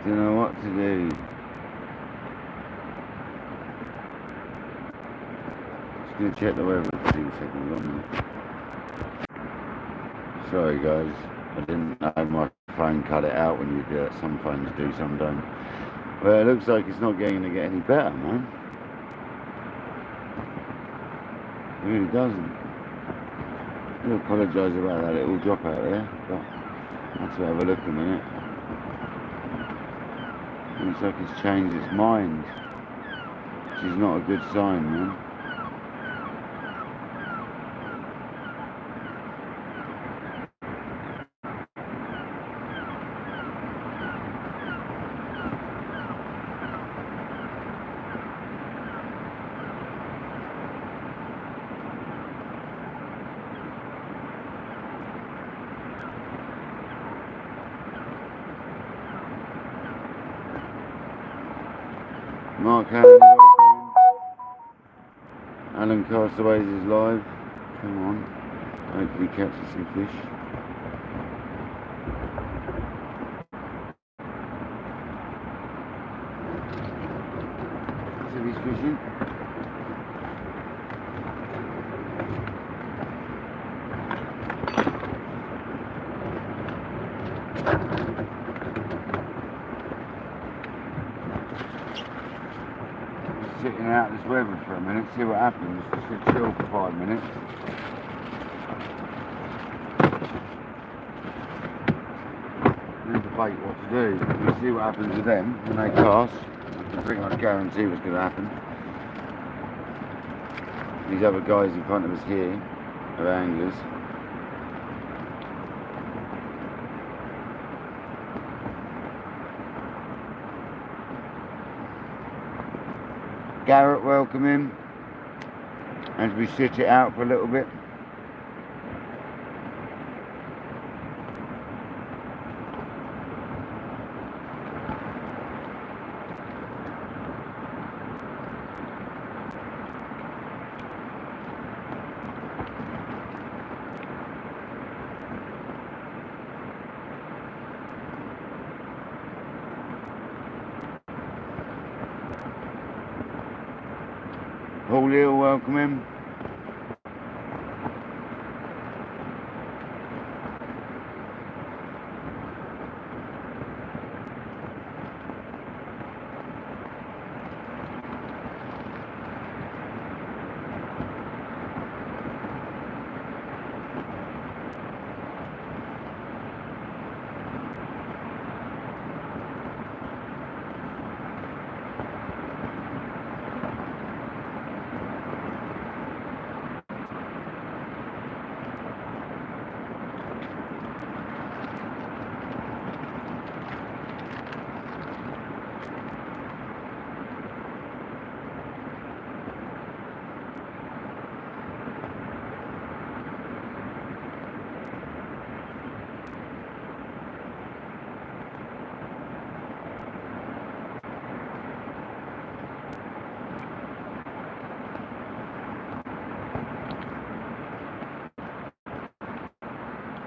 S1: Don't know what to do. Just gonna check the weather for 2 seconds on there. Sorry guys, I didn't know my phone cut it out when you do it. Some phones do, some don't. Well, it looks like it's not going to get any better, man. It really doesn't. I do apologise about that little drop out there, but let's have a look a minute. Looks like it's changed its mind, which is not a good sign, man. Mark Hanley, Alan Castaways is live. Come on. Hopefully catches some fish. if he's fishing. Sitting out this weather for a minute, see what happens. Just to chill for 5 minutes. Then debate what to do. We'll see what happens with them when they cast. I can pretty much guarantee what's going to happen. These other guys in front of us here are anglers. Garrett, welcome him as we sit it out for a little bit. Paul Hill, welcome him.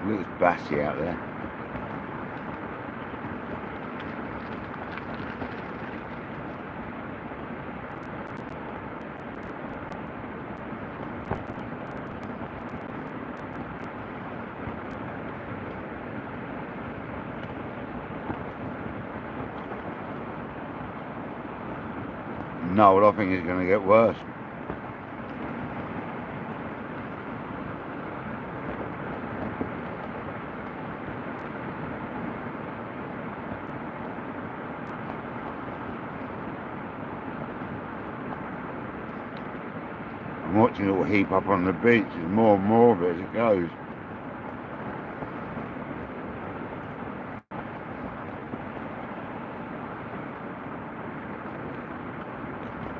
S1: Look, it's bassy out there. No, I think it's going to get worse. I'm watching it all heap up on the beach. There's more and more of it as it goes.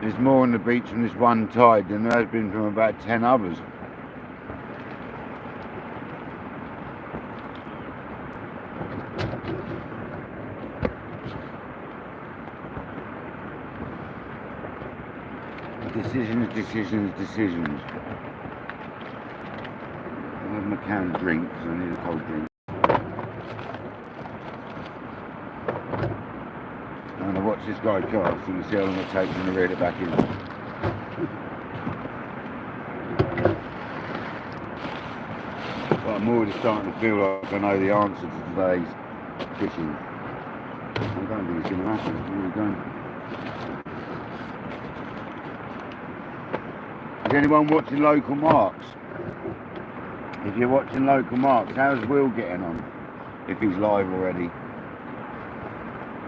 S1: There's more on the beach from this one tide than there has been from about 10 others. Decisions. I'll have my can of drink because I need a cold drink. I'm going to watch this guy cast and see how long it takes him to reel it back in. But I'm already starting to feel like I know the answer to today's fishing. I don't think it's going to happen. It's really going. Is anyone watching Local Marks? If you're watching Local Marks, how's Will getting on? If he's live already.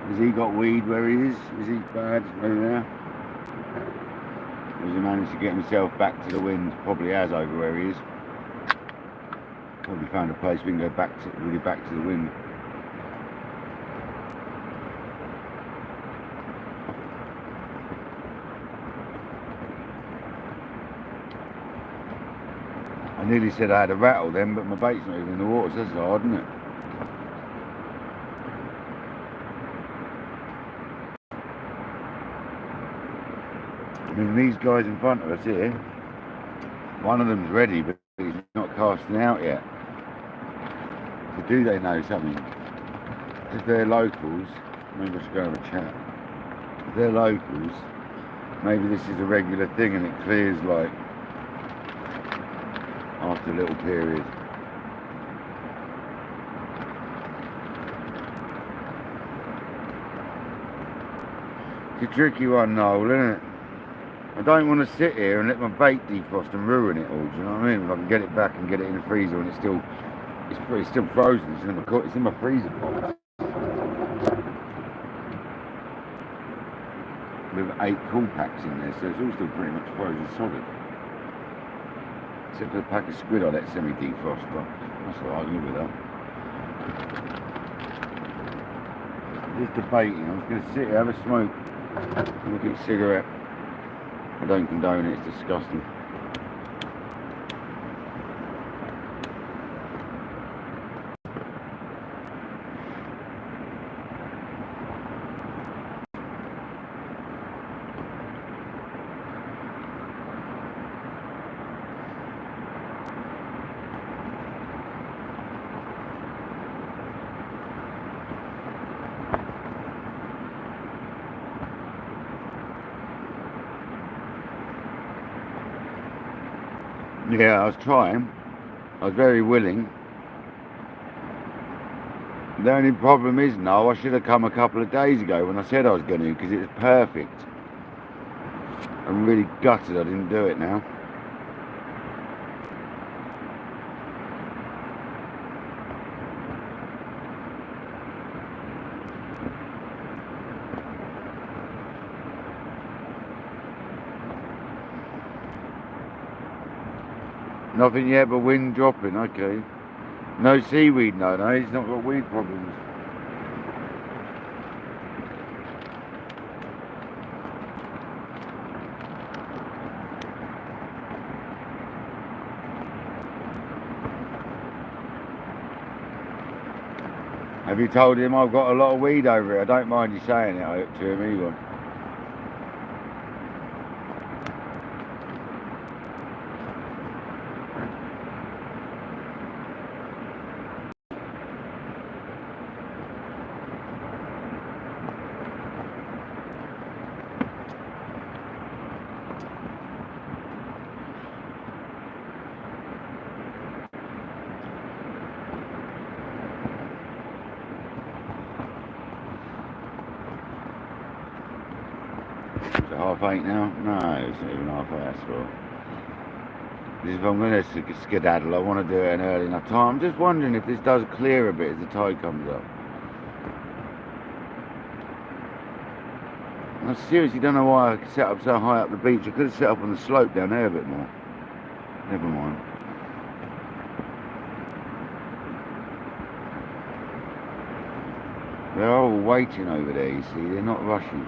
S1: Has he got weed where he is? Is he bad over there? Or has he managed to get himself back to the wind? Probably has over where he is. Probably found a place we can go back to, really back to the wind. I nearly said I had a rattle then, but my bait's not even in the water, so that's hard, isn't it? I mean, these guys in front of us here, one of them's ready, but he's not casting out yet. So do they know something? If they're locals, maybe I should go have a chat. If they're locals, Maybe this is a regular thing and it clears like after a little period. It's a tricky one, Noel, isn't it? I don't want to sit here and let my bait defrost and ruin it all, do you know what I mean? If I can get it back and get it in the freezer and it's still frozen, it's in my freezer box. With 8 cool packs in there, so it's all still pretty much frozen solid. Except for the pack of squid I let semi-defrost, but that's all right, I live with that. Just debating, I was going to sit here, have a smoke, look at a cigarette. I don't condone it, it's disgusting. Yeah, I was trying. I was very willing. The only problem is, no, I should have come a couple of days ago when I said I was going to, because it was perfect. I'm really gutted I didn't do it now. Nothing yet but wind dropping, okay. No seaweed, no, he's not got weed problems. Have you told him I've got a lot of weed over here? I don't mind you saying it to him either. Is it 8:30 now? No, it's not even 8:30. Well, if I'm going to skedaddle, I want to do it in early enough time. I'm just wondering if this does clear a bit as the tide comes up. I seriously don't know why I set up so high up the beach. I could have set up on the slope down there a bit more. Never mind. They're all waiting over there, you see. They're not rushing.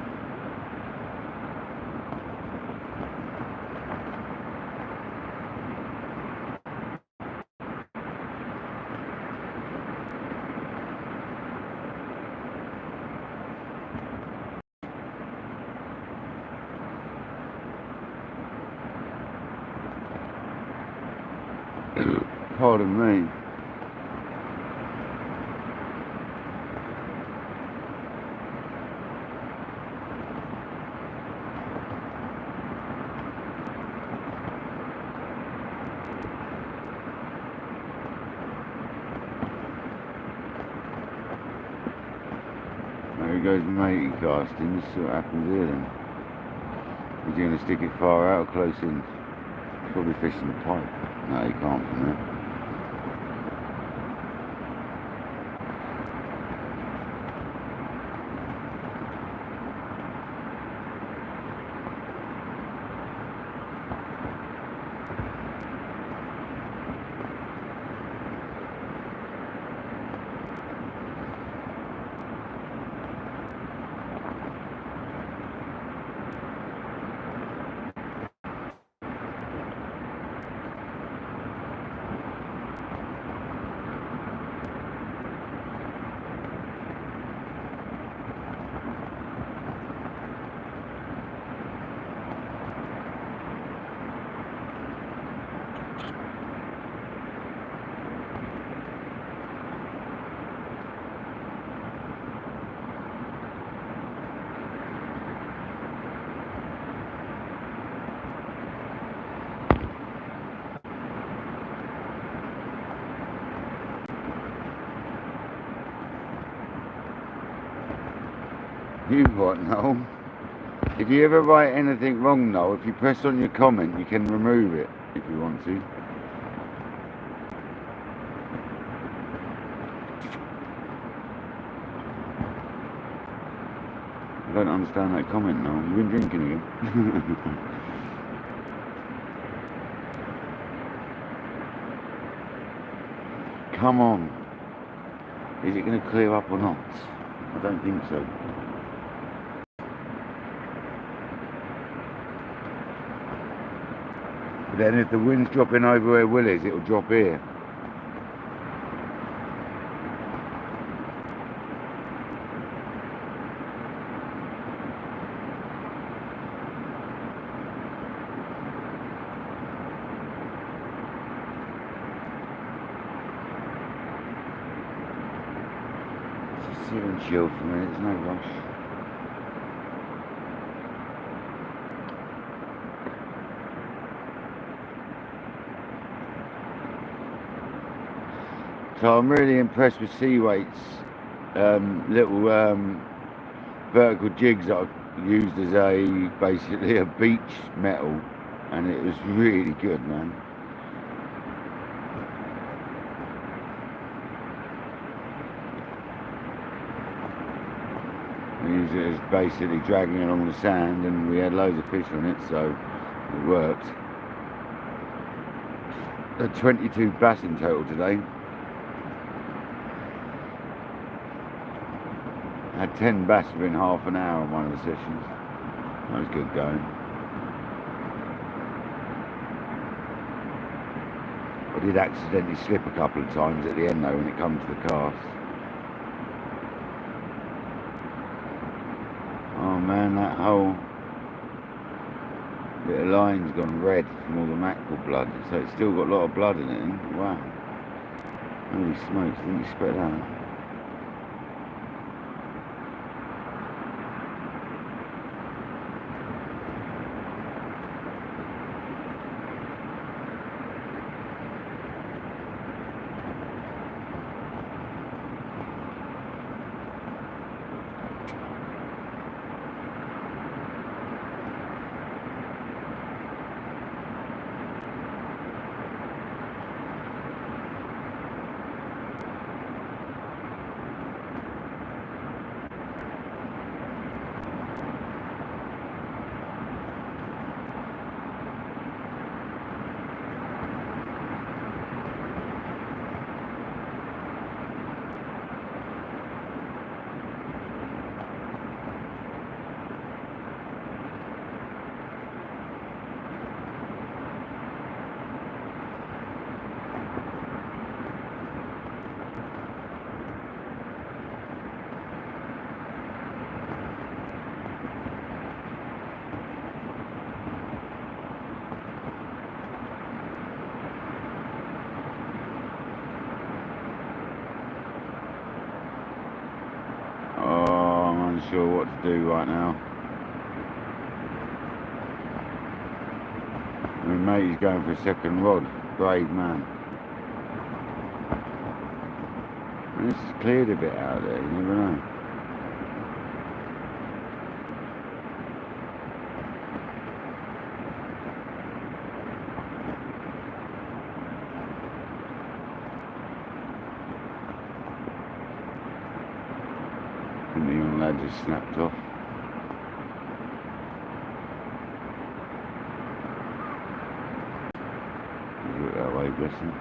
S1: Pardon me. There goes matey casting. This is what happens here then. He's going to stick it far out or close in. Probably fishing the pipe. No, he can't from there. You what, Noel? If you ever write anything wrong, Noel, if you press on your comment, you can remove it if you want to. I don't understand that comment, Noel. You've been drinking again. Come on. Is it going to clear up or not? I don't think so. But then if the wind's dropping over where Will is, it'll drop here. Just sit and chill for a minute, there's no rush. So I'm really impressed with Seaweight's little vertical jigs that I've used as basically a beach metal, and it was really good, man. I used it as basically dragging along the sand, and we had loads of fish on it, so it worked. Had 22 bass in total today. I had 10 bass within half an hour on one of the sessions. That was good going. I did accidentally slip a couple of times at the end though when it comes to the cast. Oh man, that whole bit of line's gone red from all the mackerel blood, so it's still got a lot of blood in it. Wow. Holy smokes, didn't expect that. Sure what to do right now. My mate is going for a second rod. Brave man. And it's cleared a bit out there, you never know. And the young lad just snapped off. Look that way, bless him.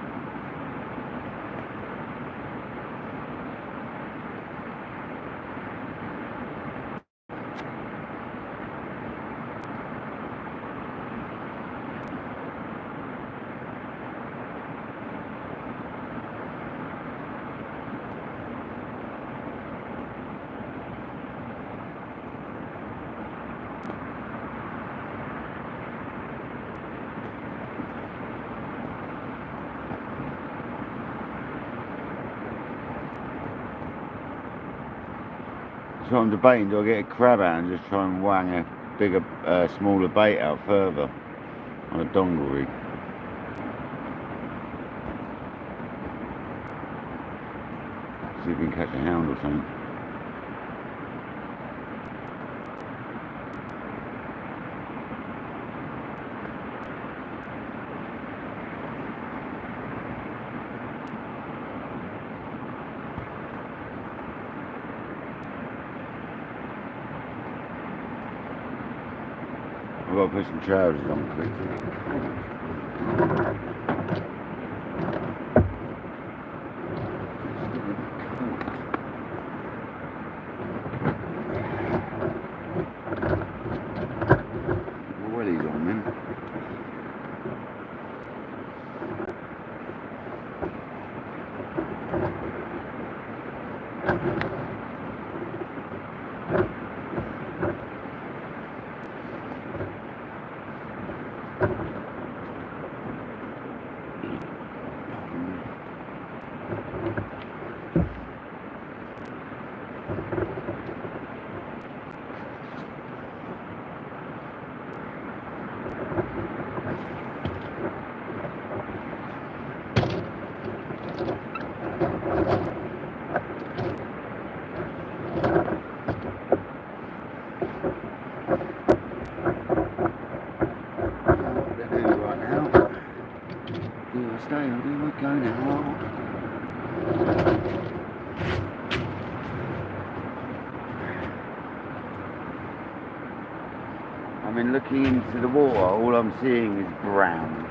S1: So I'm debating, do I get a crab out and just try and wang a bigger, smaller bait out further on a dongle rig? See if we can catch a hound or something. got to put some trousers on quick. Wellies on then. Stay on, do we go now? I mean, looking into the water, all I'm seeing is brown.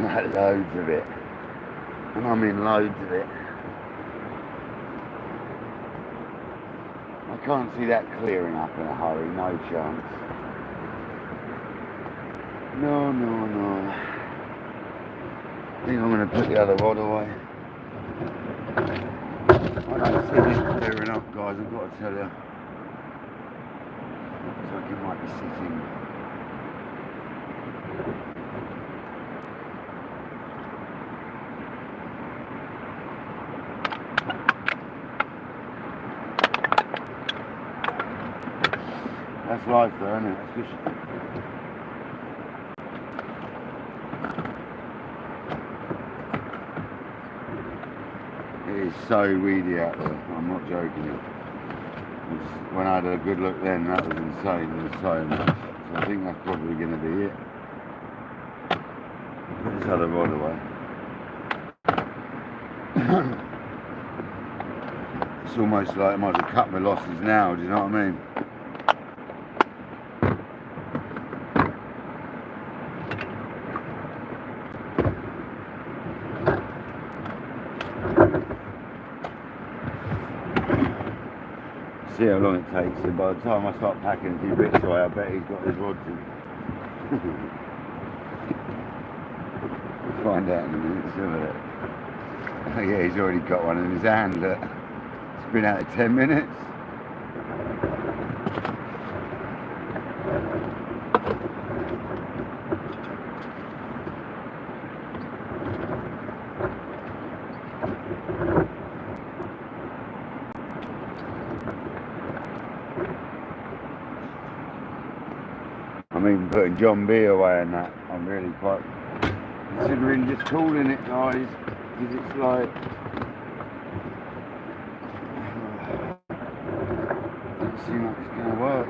S1: Like loads of it. And I mean loads of it. I can't see that clearing up in a hurry, no chance. No, no, no. I think I'm going to put the other rod away. I don't see this clearing up, guys, I've got to tell you. Looks like it might be sitting. That's life though, isn't it? That's fishing. It is so weedy out there, I'm not joking. When I had a good look then, that was insane, there was so much. So I think that's probably going to be it. Put this other rod away. It's almost like I might have cut my losses now, do you know what I mean? See how long it takes, and by the time I start packing a few bits away, I bet he's got his rods in. We'll find out in a minute, see what it. Oh yeah, he's already got one in his hand, look. It's been out of 10 minutes. I'm even putting John B away and that. I'm really quite considering just calling it, guys, because it's like doesn't seem like it's going to work.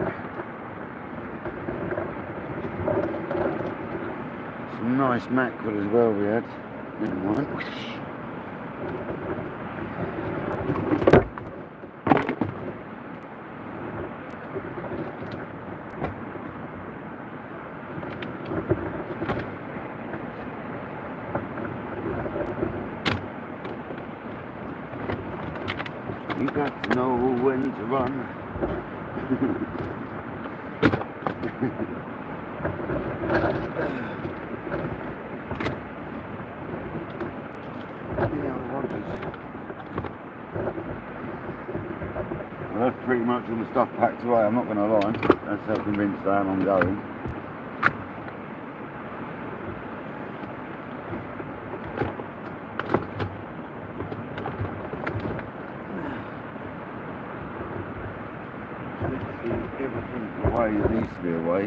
S1: Some nice mackerel as well we had. Never mind. You got to know when to run. Well, that's pretty much all the stuff packed away, I'm not going to lie. That's how convinced I am I'm going. Everything away that needs to be away.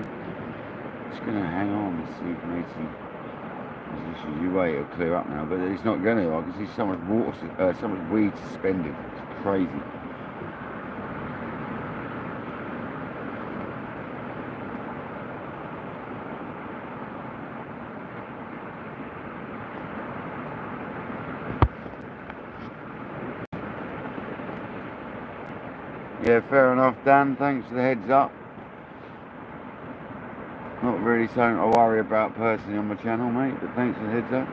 S1: Just going to hang on and see if maybe you wait, it'll clear up now, but it's not going to. I can see so much water, so much weed suspended. It's crazy. Yeah, fair enough, Dan. Thanks for the heads up. Not really something I worry about personally on my channel, mate, but thanks for the heads up.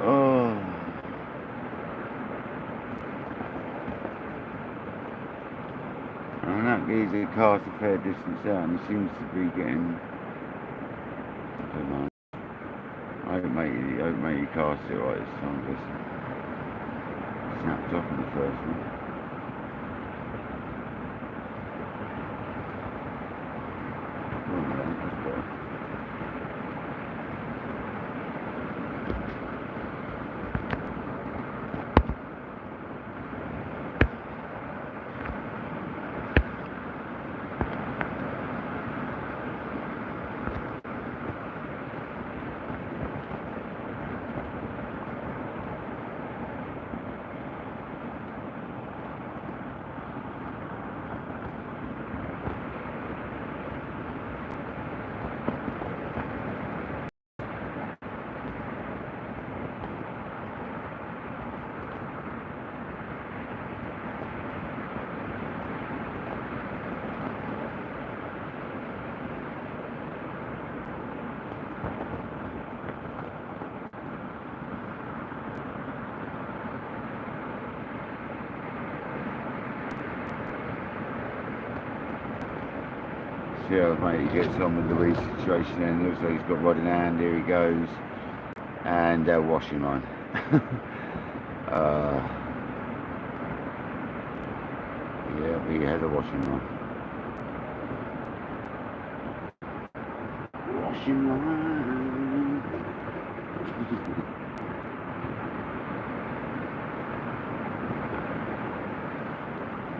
S1: Oh. And that geezer cast a fair distance out and he seems to be getting, I don't know. I hope mate he cast it right this time because he snapped off in the first one. Oh, no, that's better. See how mate he gets on with the reed situation and looks like he's got rod in hand, here he goes. And washing line. Yeah, he has a washing line. Washing line.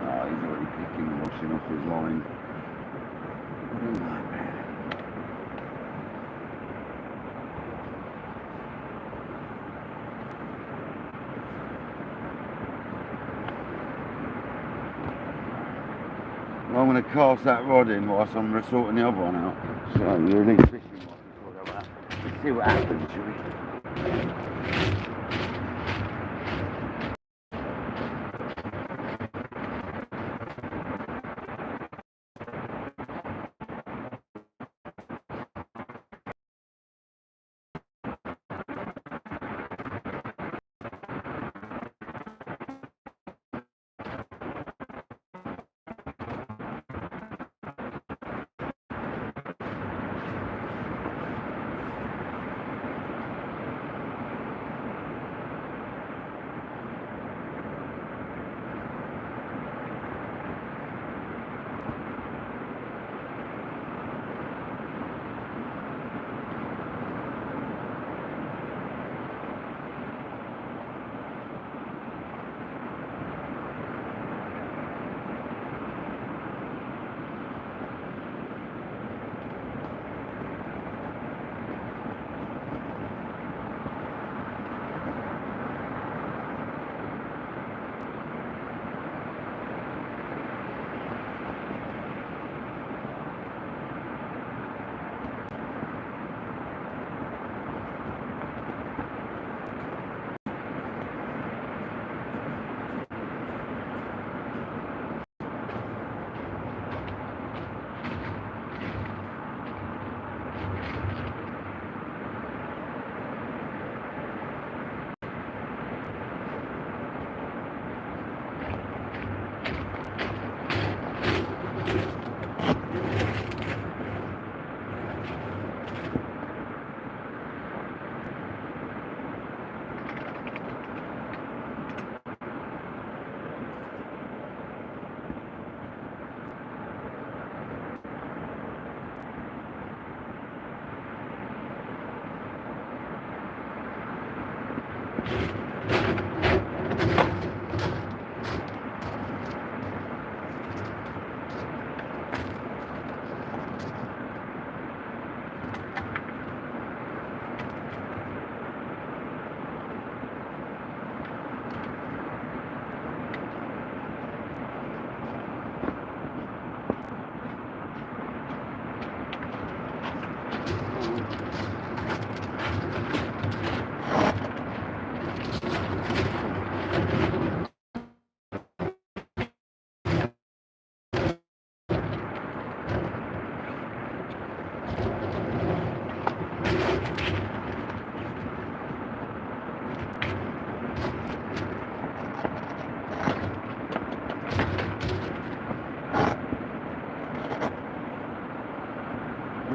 S1: Oh, he's already picking washing off his line. What a nightmare. Well, I'm going to cast that rod in whilst I'm sorting the other one out. So, you need fishing rod before I go out. Let's see what happens, shall we?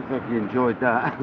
S1: Looks like you enjoyed that.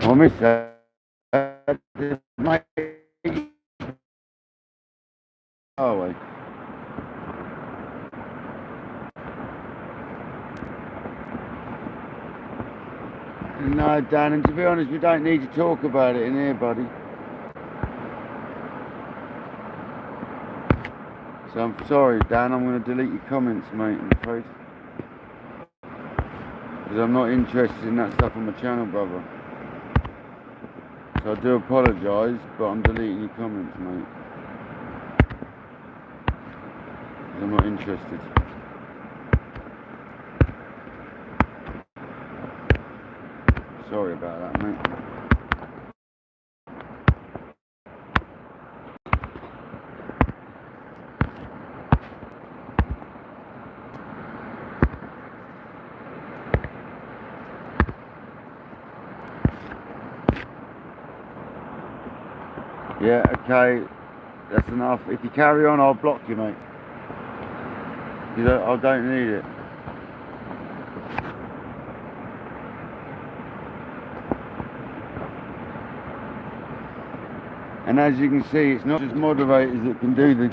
S1: I miss that. Mate. Oh, wait. No, Dan, and to be honest, we don't need to talk about it in here, buddy. So I'm sorry, Dan, I'm going to delete your comments, mate, I'm afraid. Because I'm not interested in that stuff on my channel, brother. So I do apologise, but I'm deleting your comments, mate. Because I'm not interested. Sorry about that, mate. Yeah, okay, that's enough. If you carry on, I'll block you, mate. I don't need it. And as you can see, it's not just moderators that can do the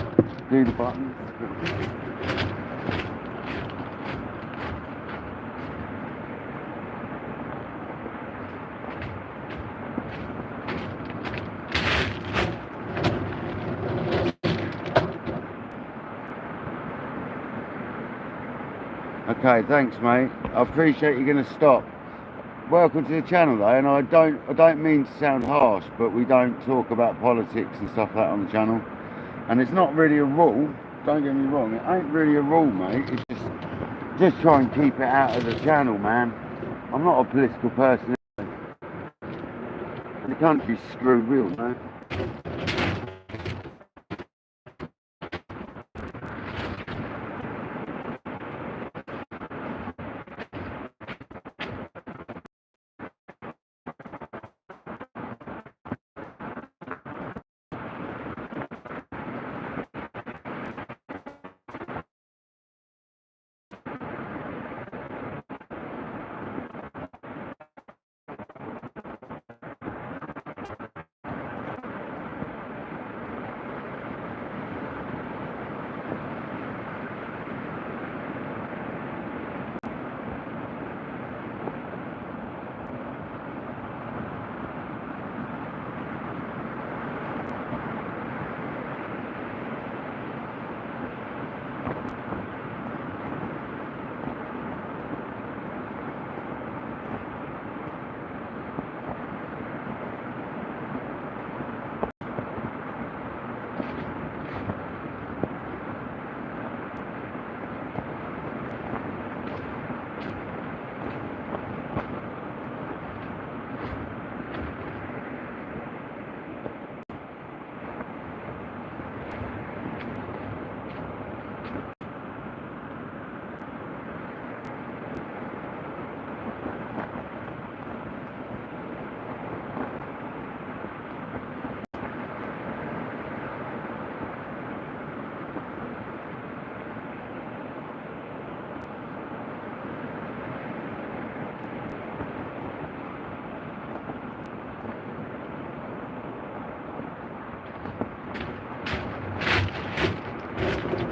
S1: buttons. Okay, thanks, mate. I appreciate you're going to stop. Welcome to the channel, though, and I don't mean to sound harsh, but we don't talk about politics and stuff like that on the channel. And it's not really a rule. Don't get me wrong. It ain't really a rule, mate. It's just try and keep it out of the channel, man. I'm not a political person. The country's screwed real, man.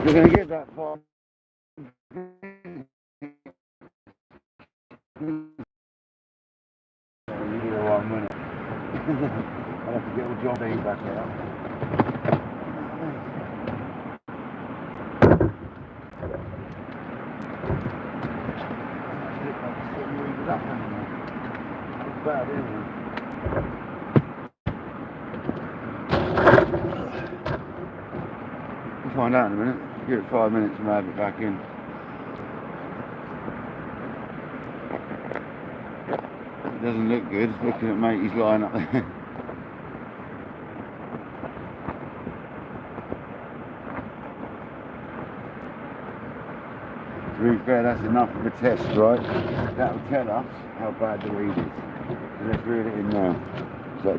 S1: You're going to get that far. I'll have to get all John B back out. find out in a minute. Give it 5 minutes and we'll have it back in. It doesn't look good, looking at mate, he's lying up there. To be fair, that's enough of a test, right? That will tell us how bad the weed is. So let's reel it in now. So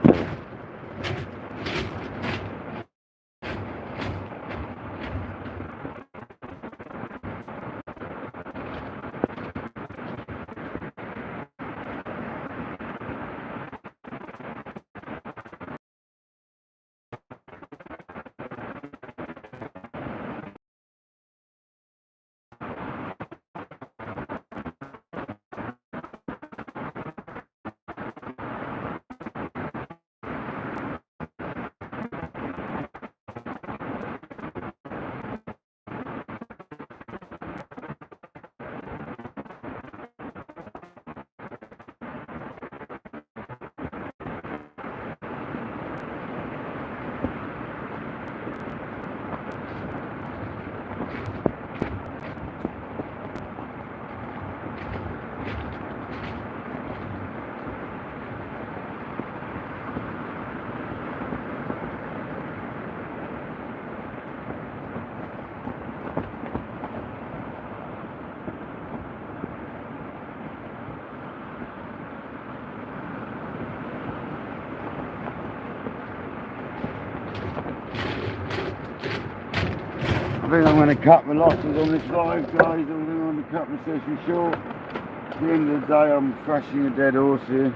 S1: I think I'm going to cut my losses on this live, guys. I'm going to cut my session short. At the end of the day, I'm thrashing a dead horse here.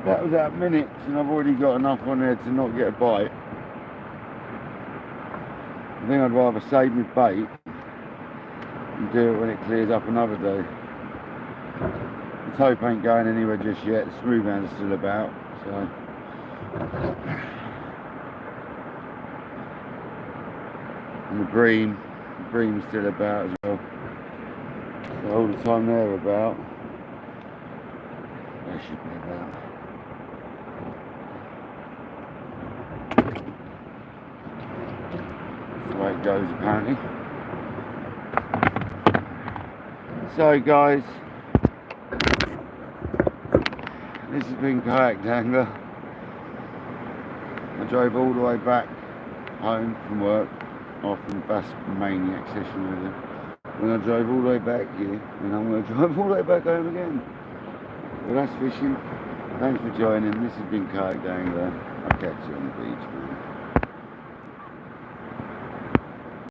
S1: That was out minutes, and I've already got enough on there to not get a bite. I think I'd rather save my bait and do it when it clears up another day. The tope ain't going anywhere just yet. The smooth hands are still about, so. And the bream's still about as well. So all the time they're about, they should be about. That's the way it goes apparently. So guys, this has been Kayak Dangler. I drove all the way back home from work after the Bass Maniac session with him. Then I drove all the way back here, and I'm going to drive all the way back home again. Well, that's fishing. Thanks for joining. This has been Kayak Dangler. I'll catch you on the beach, man.